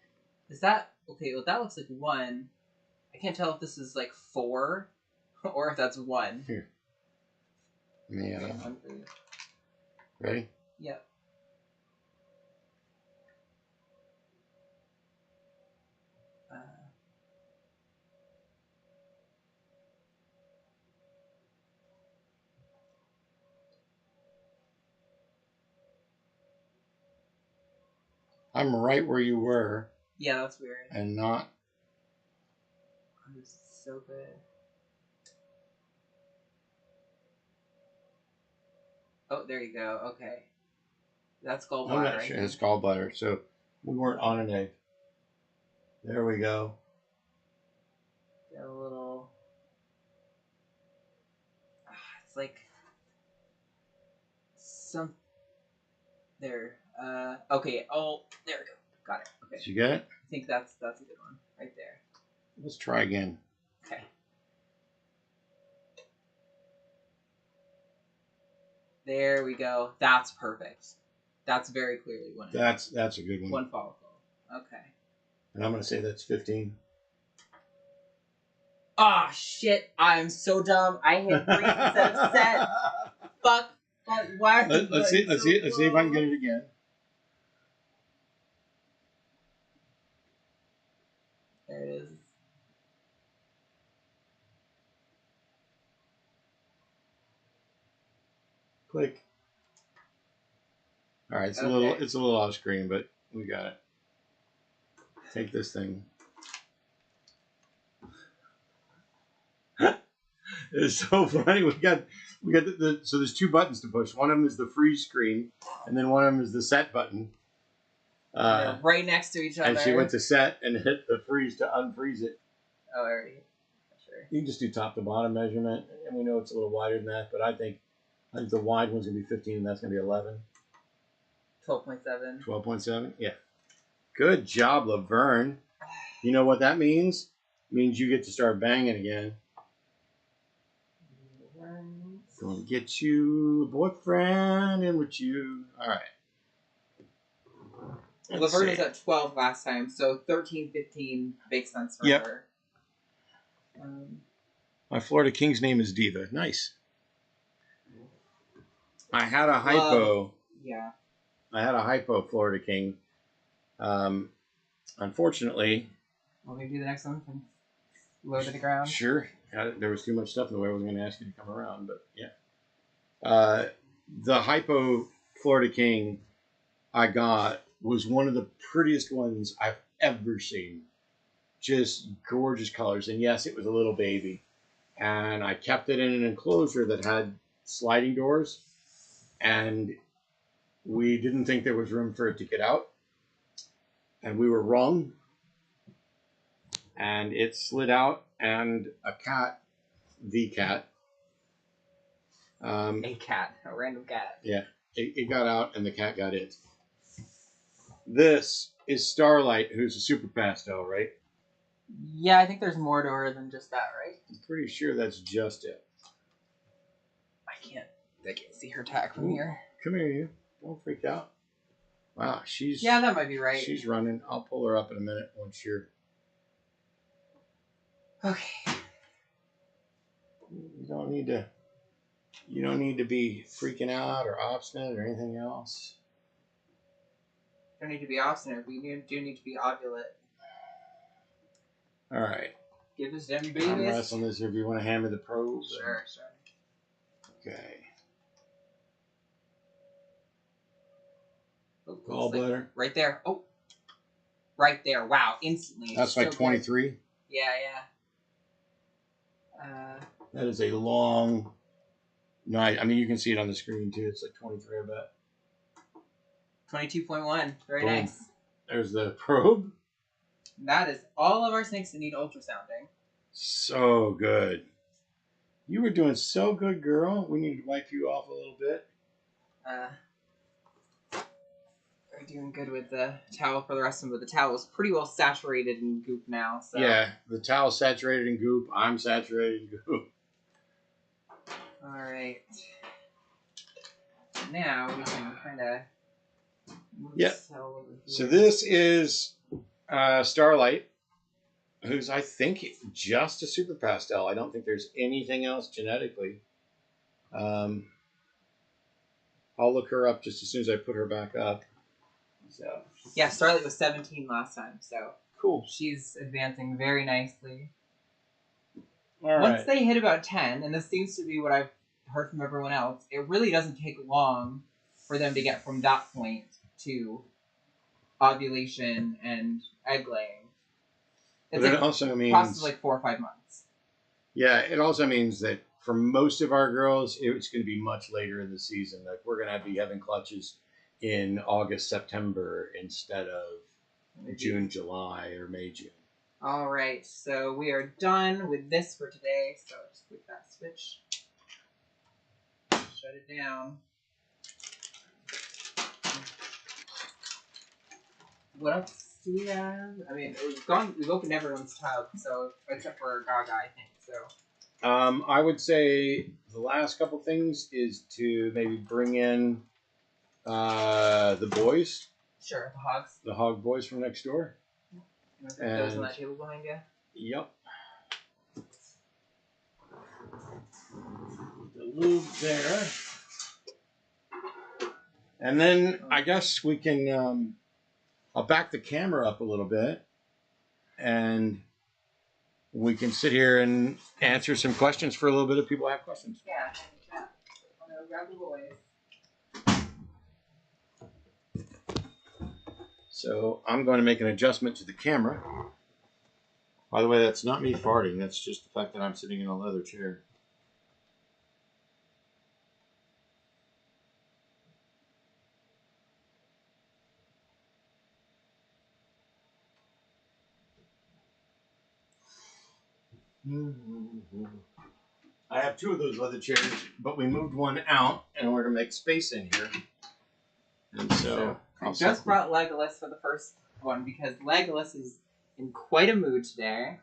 Is that okay? Well, that looks like 1. I can't tell if this is like 4 or if that's 1. Here. Yeah. Okay, Ready? Yep. I'm right where you were. Yeah, that's weird. And not. Oh, this is so good. Oh, there you go. Okay. That's gallbladder. I'm not sure. It's gallbladder. So we weren't on an egg. There we go. Get a little. It's like some. There. Okay. Oh, there we go. Got it. Okay. Did you get it? I think that's a good one right there. Let's try again. Okay. There we go. That's perfect. That's very clearly one. That's a good one. 1 follicle. Okay. And I'm going to say that's 15. Ah, shit. I'm so dumb. I hit 3 instead of set. Fuck. Why? Let's see if I can get it again. There it is. Click. All right, it's a little off screen, but we got it. Take this thing. It's so funny. We got so there's two buttons to push. One of them is the freeze screen, and then one of them is the set button. They're right next to each other. And she went to set and hit the freeze to unfreeze it. Oh, already. Sure. You can just do top to bottom measurement, and we know it's a little wider than that, but I think the wide one's gonna be 15, and that's gonna be 11. 12.7. 12.7. Yeah. Good job, Laverne. You know what that means? It means you get to start banging again. Gonna get you a boyfriend in with you. All right. Laverne was at 12 last time, so 13, 15 makes sense for her. My Florida King's name is Diva. Nice. I had a hypo. Yeah. I had a hypo Florida King. Unfortunately. Want me to do the next one? Low to the ground? Sure. There was too much stuff in the way. I wasn't going to ask you to come around, but yeah. The hypo Florida King I got was one of the prettiest ones I've ever seen. Just gorgeous colors. And yes, it was a little baby. And I kept it in an enclosure that had sliding doors. And we didn't think there was room for it to get out. And we were wrong. And it slid out, and a cat, a random cat. Yeah, it got out, and the cat got it. This is Starlight, who's a super pastel, right? Yeah, I think there's more to her than just that, right? I'm pretty sure that's just it. I can't see her tag from here. Come here, you. Don't freak out. Wow, she's... Yeah, that might be right. She's running. I'll pull her up in a minute once you're... Okay. You don't need to be freaking out or obstinate or anything else. Don't need to be obstinate. We do need to be ovulate. All right. Give us them babies. I'm wrestling this if you want to hand me the probes. Sure. Okay. Oh, gallbladder. Like right there. Oh. Right there. Wow. Instantly. That's like 23. Good. Yeah. That is a long night. I mean, you can see it on the screen too. It's like 23, I bet. 22.1. Very Boom. nice. There's the probe. That is all of our snakes that need ultrasounding. So good. You were doing so good, girl. We need to wipe you off a little bit. We're doing good with the towel for the rest of them, but the towel is pretty well saturated in goop now. So. Yeah, the towel's saturated in goop. I'm saturated in goop. All right. Now we can kind of move the cell over here. So this is Starlight, who's, I think, just a super pastel. I don't think there's anything else genetically. I'll look her up just as soon as I put her back up. So. Yeah, Starlight was 17 last time, so cool. She's advancing very nicely. All Once right. they hit about 10, and this seems to be what I've heard from everyone else, it really doesn't take long for them to get from that point to ovulation and egg laying. It's it also means process like 4 or 5 months. Yeah, it also means that for most of our girls, it's going to be much later in the season. Like we're going to be having clutches in August, September instead of June, July, or May, June. All right, so we are done with this for today. So just click that switch. Shut it down. What else do we have? I mean, we've opened everyone's tub, so except for Gaga, I think. So. I would say the last couple things is to maybe bring in the boys. Sure, the hogs. The hog boys from next door. And those on that table behind you? Yep. The lube there. And then I guess we can, I'll back the camera up a little bit. and we can sit here and answer some questions for a little bit if people have questions. Yeah. I'm gonna grab the boys. So I'm going to make an adjustment to the camera. By the way, that's not me farting. That's just the fact that I'm sitting in a leather chair. I have two of those leather chairs, but we moved one out in order to make space in here. And so I just brought Legolas for the first one because Legolas is in quite a mood today.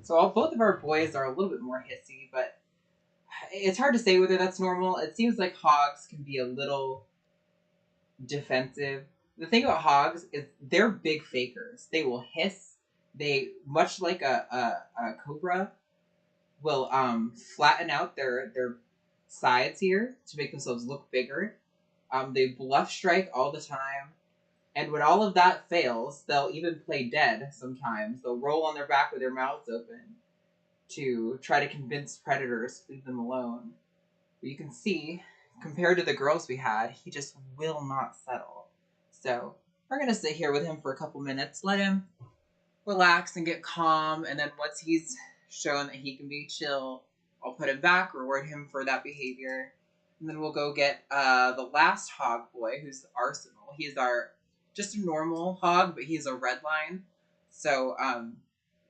So both of our boys are a little bit more hissy, but it's hard to say whether that's normal. It seems like hogs can be a little defensive. The thing about hogs is they're big fakers. They will hiss. They, much like a cobra, will flatten out their sides here to make themselves look bigger. They bluff strike all the time. And when all of that fails, they'll even play dead sometimes. They'll roll on their back with their mouths open to try to convince predators to leave them alone. But you can see, compared to the girls we had, he just will not settle. So we're going to sit here with him for a couple minutes, let him relax and get calm, and then once he's shown that he can be chill, I'll put him back, reward him for that behavior, and then we'll go get the last hog boy, who's Arsenal. He's our just a normal hog, but he's a red line. So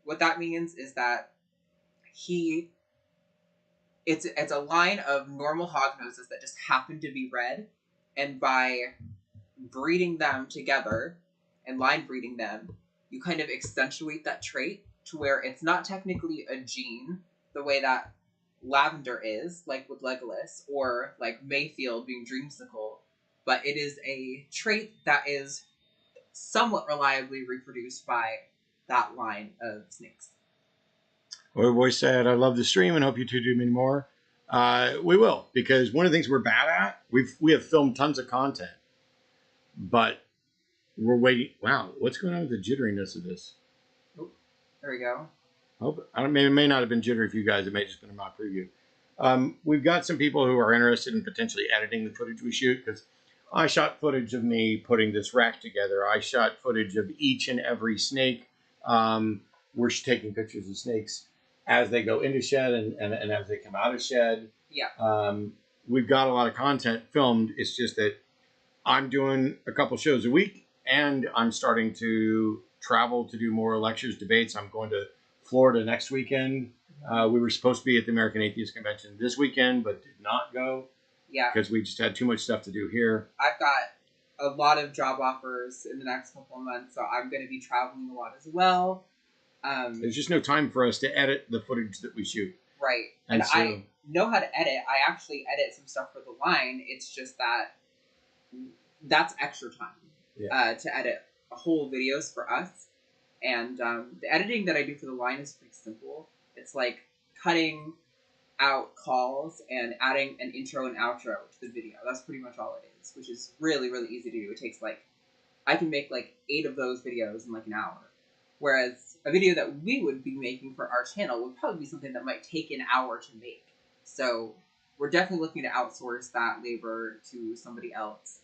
what that means is that it's a line of normal hog noses that just happen to be red, and by breeding them together and line breeding them, you kind of accentuate that trait to where it's not technically a gene the way that Lavender is, like with Legolas, or like Mayfield being Dreamsicle, but it is a trait that is somewhat reliably reproduced by that line of snakes. Well, voice said, I love the stream and hope you two do many more. We will, because one of the things we're bad at, we have filmed tons of content, but we're waiting. Wow, what's going on with the jitteriness of this? Oh, there we go. It may not have been jittery for you guys. It may have just been a mock preview. We've got some people who are interested in potentially editing the footage we shoot, because I shot footage of me putting this rack together. I shot footage of each and every snake. We're taking pictures of snakes as they go into shed and as they come out of shed. Yeah. We've got a lot of content filmed. It's just that I'm doing a couple shows a week, and I'm starting to travel to do more lectures, debates. I'm going to Florida next weekend. We were supposed to be at the American Atheist Convention this weekend, but did not go. Yeah. Because we just had too much stuff to do here. I've got a lot of job offers in the next couple of months, so I'm going to be traveling a lot as well. There's just no time for us to edit the footage that we shoot. Right. And so, I know how to edit. I actually edit some stuff for the line. It's just that that's extra time to edit whole videos for us. And the editing that I do for the line is pretty simple. It's like cutting out calls and adding an intro and outro to the video. That's pretty much all it is, which is really, really easy to do. It takes I can make 8 of those videos in an hour. Whereas a video that we would be making for our channel would probably be something that might take an hour to make. So we're definitely looking to outsource that labor to somebody else.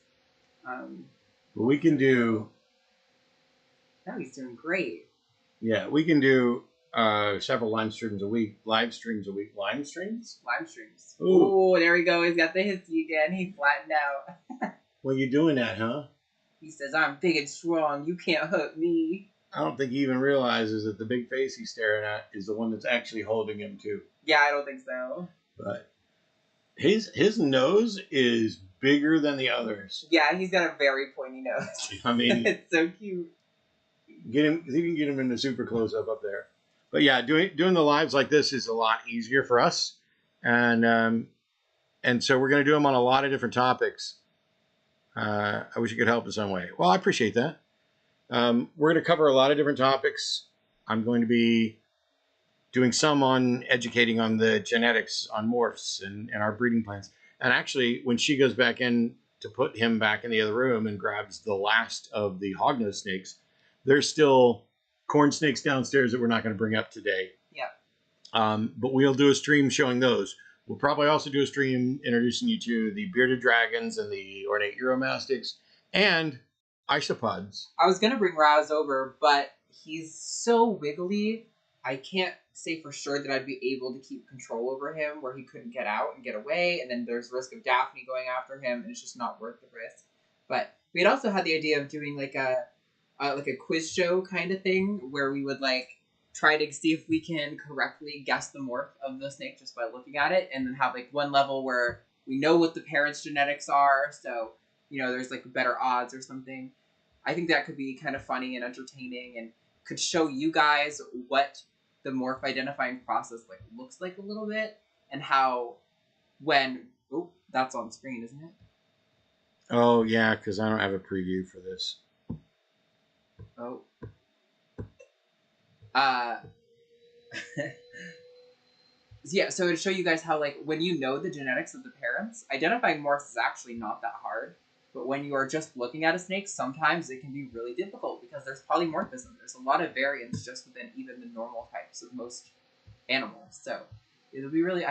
We can do... Now he's doing great. Yeah, we can do several live streams a week. Live streams. Ooh, there we go. He's got the hissy again. He flattened out. Well, you doing that, huh? He says, I'm big and strong. You can't hurt me. I don't think he even realizes that the big face he's staring at is the one that's actually holding him, too. Yeah, I don't think so. But his nose is bigger than the others. Yeah, he's got a very pointy nose. I mean... It's so cute. Get him. You can get him in the super close up there. But yeah, doing the lives like this is a lot easier for us, and so we're going to do them on a lot of different topics. I wish you could help in some way. Well, I appreciate that. We're going to cover a lot of different topics. I'm going to be doing some on educating on the genetics on morphs and our breeding plans. And actually, when she goes back in to put him back in the other room and grabs the last of the hognose snakes, there's still corn snakes downstairs that we're not going to bring up today. Yep. But we'll do a stream showing those. We'll probably also do a stream introducing you to the bearded dragons and the ornate uromastics and isopods. I was gonna bring Raz over, but he's so wiggly. I can't say for sure that I'd be able to keep control over him where he couldn't get out and get away, and then there's risk of Daphne going after him, and it's just not worth the risk. But we had also had the idea of doing like a quiz show kind of thing where we would like try to see if we can correctly guess the morph of the snake just by looking at it, and then have like one level where we know what the parents' genetics are, so there's like better odds or something. I think that could be kind of funny and entertaining, and could show you guys what the morph identifying process like looks like a little bit, and how that's on screen, isn't it? Oh yeah, because I don't have a preview for this. Oh. Yeah, so to show you guys how, like, when you know the genetics of the parents, identifying morphs is actually not that hard. But when you are just looking at a snake, sometimes it can be really difficult because there's polymorphism. There's a lot of variance just within even the normal types of most animals. So I thought it'd be really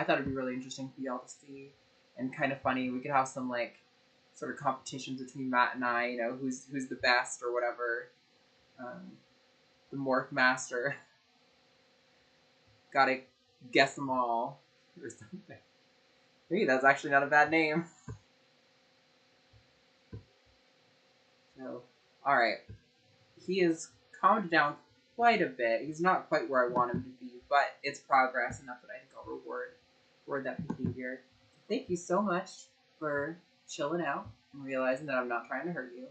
interesting for y'all to see, and kind of funny. We could have some, like, sort of competitions between Matt and I, who's the best or whatever. The morph master. Gotta guess them all or something. Hey, that's actually not a bad name. So, alright. He has calmed down quite a bit. He's not quite where I want him to be, but it's progress, and that's what I think I'll reward that behavior. Thank you so much for chilling out and realizing that I'm not trying to hurt you.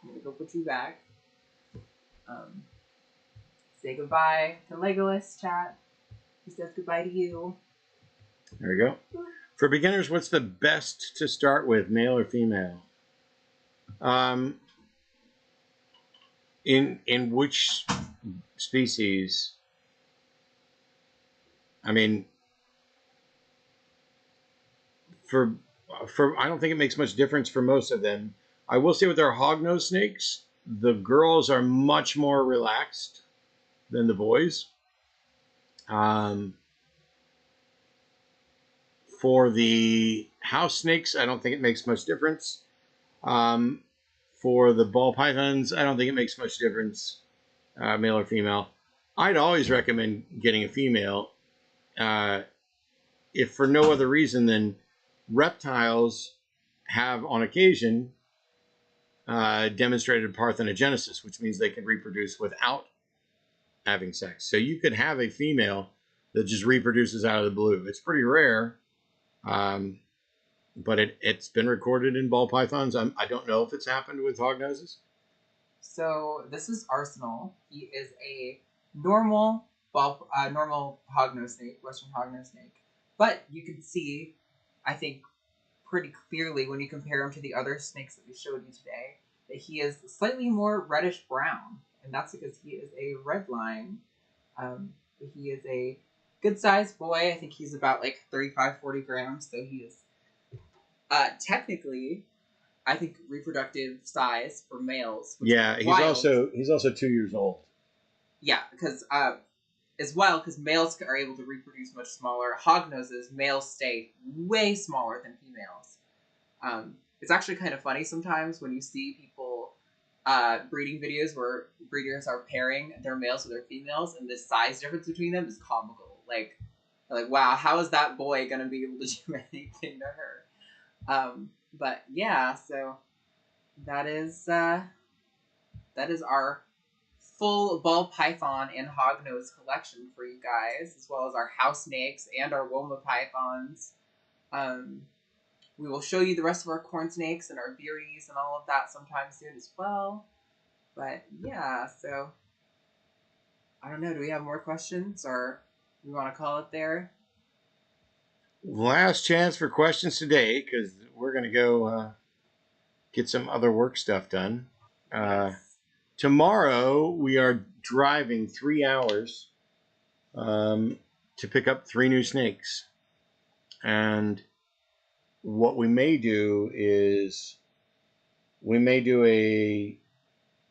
I'm gonna go put you back. Say goodbye to Legolas, chat. He says goodbye to you. There we go. For beginners, what's the best to start with, male or female? In which species? I mean, for I don't think it makes much difference for most of them. I will say with our hognose snakes, the girls are much more relaxed than the boys. For the house snakes, I don't think it makes much difference. For the ball pythons, I don't think it makes much difference, male or female. I'd always recommend getting a female, if for no other reason than reptiles have, on occasion, demonstrated parthenogenesis, which means they can reproduce without having sex. So you could have a female that just reproduces out of the blue. It's pretty rare, but it's been recorded in ball pythons. I don't know if it's happened with hognoses. So this is Arsenal. He is a normal hognose snake, western hognose snake. But you can see, I think, pretty clearly when you compare him to the other snakes that we showed you today, that he is slightly more reddish brown, and that's because he is a red line. He is a good-sized boy. I think he's about like 35-40 grams, so he is technically, I think, reproductive size for males. Yeah, he's also 2 years old. Yeah, because because males are able to reproduce much smaller. Hognoses, males stay way smaller than females. It's actually kind of funny sometimes when you see people breeding videos where breeders are pairing their males with their females, and the size difference between them is comical. Like, wow, how is that boy gonna be able to do anything to her? But yeah, so that is our full ball python and hognose collection for you guys, as well as our house snakes and our Woma pythons. We will show you the rest of our corn snakes and our beardies and all of that sometime soon as well. But yeah, so I don't know. Do we have more questions, or we want to call it there? Last chance for questions today, because we're going to go get some other work stuff done. Yes. Tomorrow, we are driving 3 hours to pick up 3 new snakes. And what we may do is a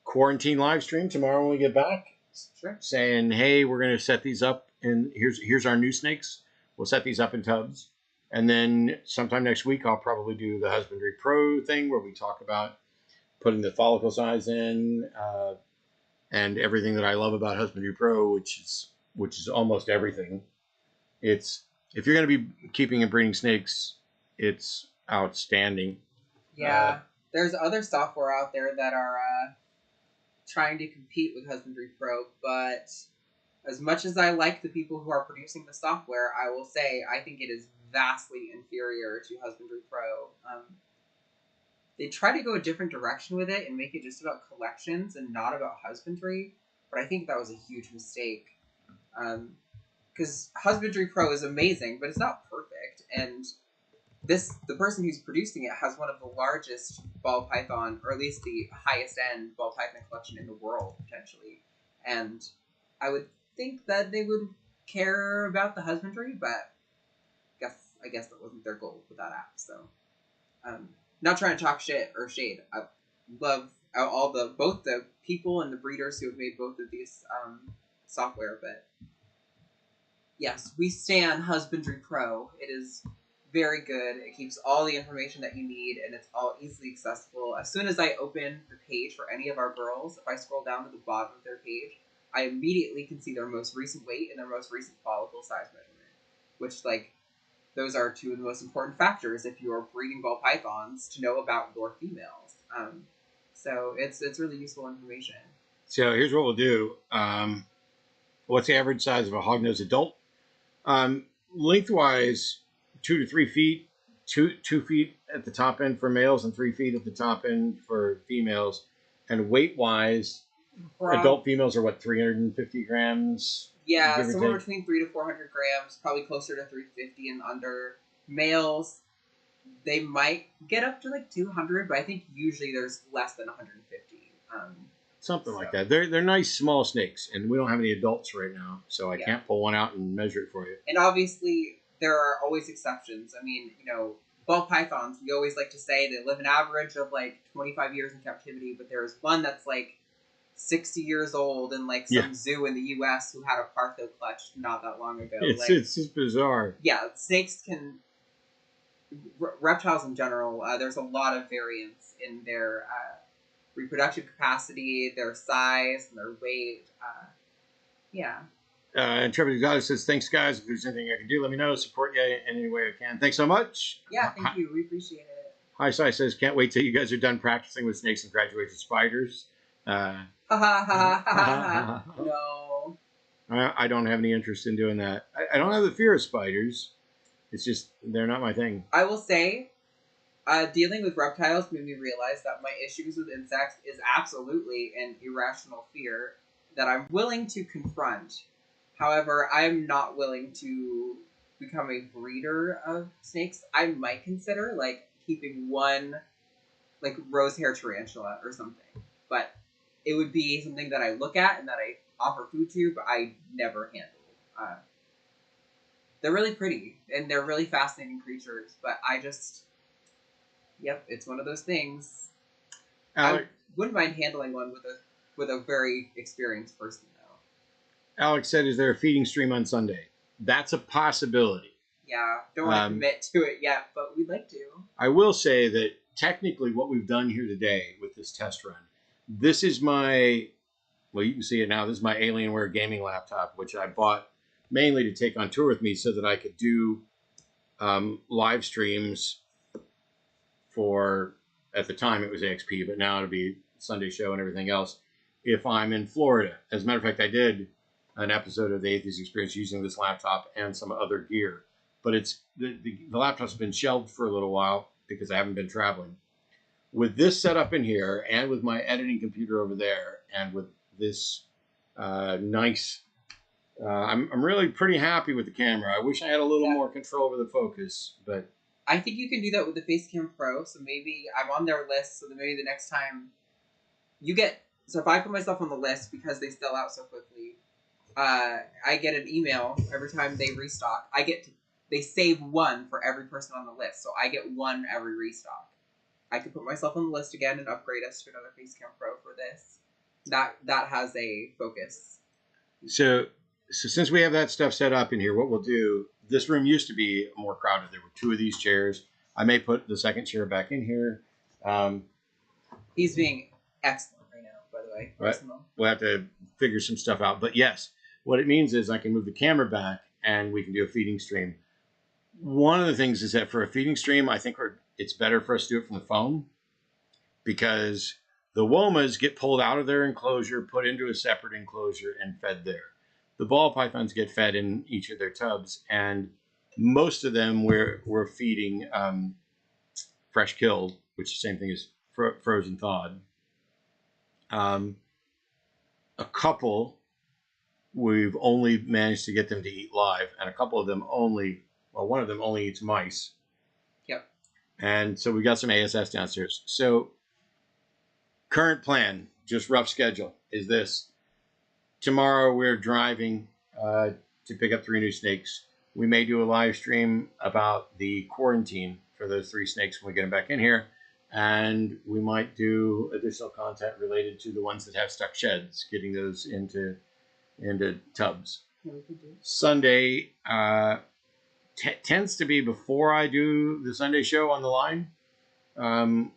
quarantine live stream tomorrow when we get back. Sure. saying, "Hey, we're going to set these up, and here's our new snakes. We'll set these up in tubs." And then sometime next week, I'll probably do the Husbandry Pro thing where we talk about putting the follicle size in and everything that I love about Husbandry Pro, which is almost everything. It's if you're going to be keeping and breeding snakes, it's outstanding. Yeah, there's other software out there that are trying to compete with Husbandry Pro, but as much as I like the people who are producing the software, I will say I think it is vastly inferior to Husbandry Pro. They try to go a different direction with it and make it just about collections and not about husbandry, but I think that was a huge mistake. Because Husbandry Pro is amazing, but it's not perfect, and the person who's producing it has one of the largest ball python, or at least the highest end ball python collection in the world, potentially. And I would think that they would care about the husbandry, but I guess that wasn't their goal with that app. So, not trying to talk shit or shade. I love both the people and the breeders who have made both of these software, but yes, we stand Husbandry Pro. It is very good. It keeps all the information that you need, and it's all easily accessible. As soon as I open the page for any of our girls, if I scroll down to the bottom of their page, I immediately can see their most recent weight and their most recent follicle size measurement, which, like, those are two of the most important factors if you're breeding ball pythons to know about your females. So it's really useful information. So here's what we'll do. What's the average size of a hognose adult? Lengthwise, 2 to 3 feet. 2 feet at the top end for males and 3 feet at the top end for females. And weight-wise, adult females are what, 350 grams? Yeah, somewhere between 300 to 400 grams, probably closer to 350 and under. Males, they might get up to like 200, but I think usually there's less than 150. Something like that. They're nice small snakes, and we don't have any adults right now, so I can't pull one out and measure it for you. And obviously, there are always exceptions. I mean, ball pythons, we always like to say they live an average of like 25 years in captivity, but there's one that's like 60 years old in like some zoo in the U.S. who had a Partho clutch not that long ago. It's just bizarre. Yeah, snakes can... reptiles in general, there's a lot of variance in their reproductive capacity, their size, and their weight. And Trevor Exotic says, "Thanks, guys. If there's anything I can do, let me know. Support you in any way I can. Thanks so much." Yeah, thank you. We appreciate it. Hi Sai says, "Can't wait till you guys are done practicing with snakes and graduate to spiders." No. I don't have any interest in doing that. I don't have the fear of spiders. It's just they're not my thing. I will say, dealing with reptiles made me realize that my issues with insects is absolutely an irrational fear that I'm willing to confront. However, I'm not willing to become a breeder of snakes. I might consider like keeping one, like rose hair tarantula or something, but it would be something that I look at and that I offer food to, but I never handle. They're really pretty and they're really fascinating creatures, but I just, it's one of those things. Alex, I wouldn't mind handling one with a very experienced person, though. Alex said, "Is there a feeding stream on Sunday?" That's a possibility. Yeah, don't want to commit to it yet, but we'd like to. I will say that technically what we've done here today with this test run, this is my, well, you can see it now, this is my Alienware gaming laptop, which I bought mainly to take on tour with me so that I could do live streams for, at the time it was AXP, but now it'll be Sunday show and everything else, if I'm in Florida. As a matter of fact, I did an episode of the Atheist Experience using this laptop and some other gear. But it's the laptop's been shelved for a little while because I haven't been traveling. With this setup in here, and with my editing computer over there, and with this nice, I'm really pretty happy with the camera. I wish I had a little more control over the focus, but I think you can do that with the Facecam Pro. So maybe I'm on their list. So that maybe the next time you get, so if I put myself on the list because they sell out so quickly, I get an email every time they restock. They save one for every person on the list, so I get one every restock. I could put myself on the list again and upgrade us to another Facecam Pro for this. That has a focus So since we have that stuff set up in here, what we'll do, this room used to be more crowded. There were 2 of these chairs. I may put the second chair back in here. He's being excellent right now, by the way. Right. We'll have to figure some stuff out. But yes, what it means is I can move the camera back and we can do a feeding stream. One of the things is that for a feeding stream, I think it's better for us to do it from the phone, because the womas get pulled out of their enclosure, put into a separate enclosure, and fed there. The ball pythons get fed in each of their tubs, and most of them we're feeding fresh killed, which is the same thing as frozen thawed. A couple, we've only managed to get them to eat live, and a couple of them one of them only eats mice. Yep. And so we got some ASFs downstairs. So current plan, just rough schedule, is this. Tomorrow we're driving to pick up 3 new snakes. We may do a live stream about the quarantine for those 3 snakes when we get them back in here. And we might do additional content related to the ones that have stuck sheds, getting those into tubs. Sunday tends to be before I do the Sunday show on the line.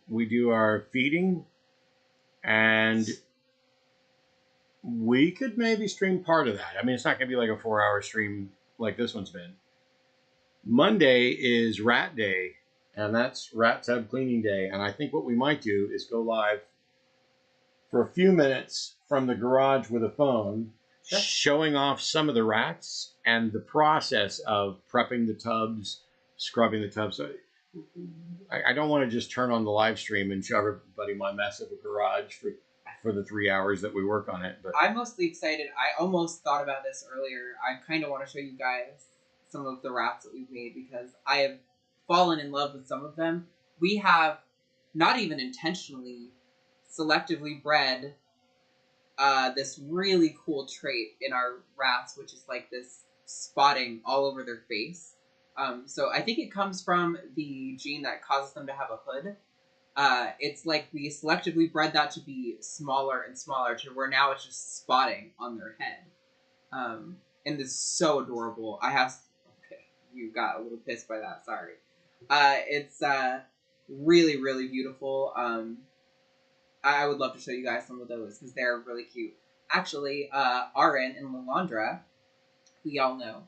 We do our feeding, and we could maybe stream part of that. I mean, it's not going to be like a 4-hour stream like this one's been. Monday is rat day, and that's rat tub cleaning day. And I think what we might do is go live for a few minutes from the garage with a phone, showing off some of the rats and the process of prepping the tubs, scrubbing the tubs. So I don't want to just turn on the live stream and show everybody my mess of a garage for the 3 hours that we work on it. But I'm mostly excited. I almost thought about this earlier. I kind of want to show you guys some of the rats that we've made, because I have fallen in love with some of them. We have, not even intentionally, selectively bred this really cool trait in our rats, which is like this spotting all over their face. So I think it comes from the gene that causes them to have a hood. It's like we selectively bred that to be smaller and smaller, to where now it's just spotting on their head. And it's so adorable. You got a little pissed by that, sorry. It's really, really beautiful. I would love to show you guys some of those, because they're really cute. Actually, Aaron and Lalandra, who y'all know,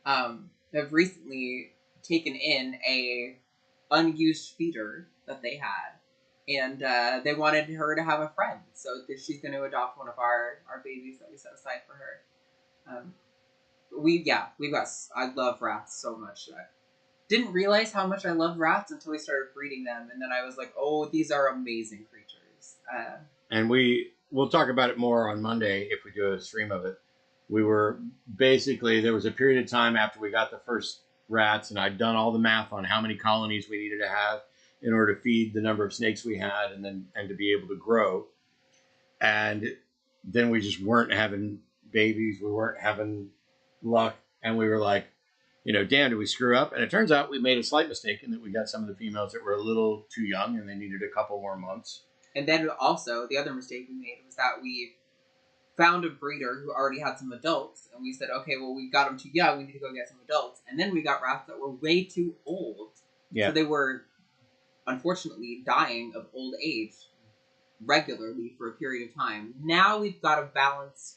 have recently taken in a unused feeder that they had, and they wanted her to have a friend, so she's going to adopt one of our babies that we set aside for her. I love rats so much. I didn't realize how much I love rats until we started breeding them, and then I was like, oh, these are amazing creatures. And we'll talk about it more on Monday if we do a stream of it. We were basically, there was a period of time after we got the first rats, and I'd done all the math on how many colonies we needed to have in order to feed the number of snakes we had, and to be able to grow. And then we just weren't having babies. We weren't having luck. And we were like, damn, did we screw up? And it turns out we made a slight mistake in that we got some of the females that were a little too young, and they needed a couple more months. And then also, the other mistake we made was that we found a breeder who already had some adults, and we said, okay, well, we got them too young, we need to go get some adults. And then we got rats that were way too old. Yeah. So they were, unfortunately, dying of old age regularly for a period of time. Now we've got a balance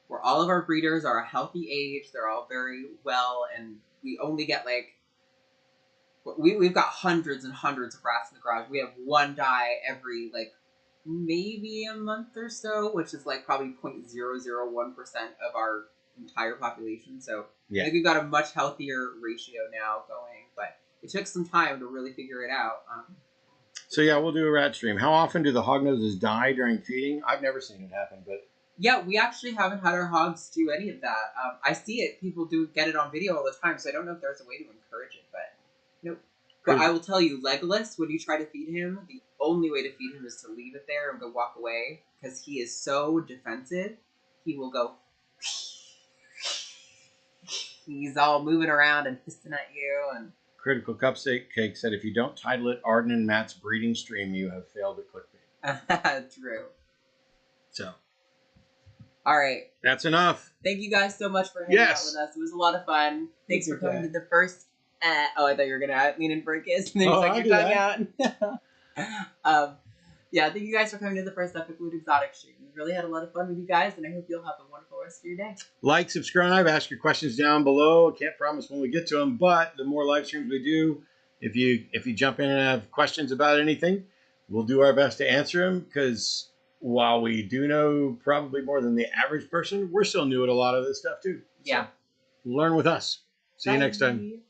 where all of our breeders are a healthy age, they're all very well, and we only get we've got hundreds and hundreds of rats in the garage. We have one die every maybe a month or so, which is probably 0.001% of our entire population. So yeah. I think we've got a much healthier ratio now going, but it took some time to really figure it out. So yeah, we'll do a rat stream. How often do the hognoses die during feeding? I've never seen it happen, but yeah, we actually haven't had our hogs do any of that. I see it; people do get it on video all the time, so I don't know if there's a way to encourage it, but nope. But I will tell you, Legolas, when you try to feed him, the only way to feed him is to leave it there and go walk away, because he is so defensive. He will go. He's all moving around and hissing at you. And Critical Cupcake said, if you don't title it Arden and Matt's breeding stream, you have failed at clickbait. True. So, All right. That's enough. Thank you guys so much for hanging out with us. It was a lot of fun. Thanks for coming to the first. Oh, I thought you were gonna lean in for a kiss and then Oh, stick I'll your do tongue out. Yeah, thank you guys for coming to the first Epic Loot Exotic stream. We really had a lot of fun with you guys, and I hope you'll have a wonderful rest of your day. Like, subscribe, ask your questions down below. I can't promise when we get to them, but the more live streams we do, if you jump in and have questions about anything, we'll do our best to answer them, because while we do know probably more than the average person, we're still new at a lot of this stuff too. Yeah. So learn with us. See you next time.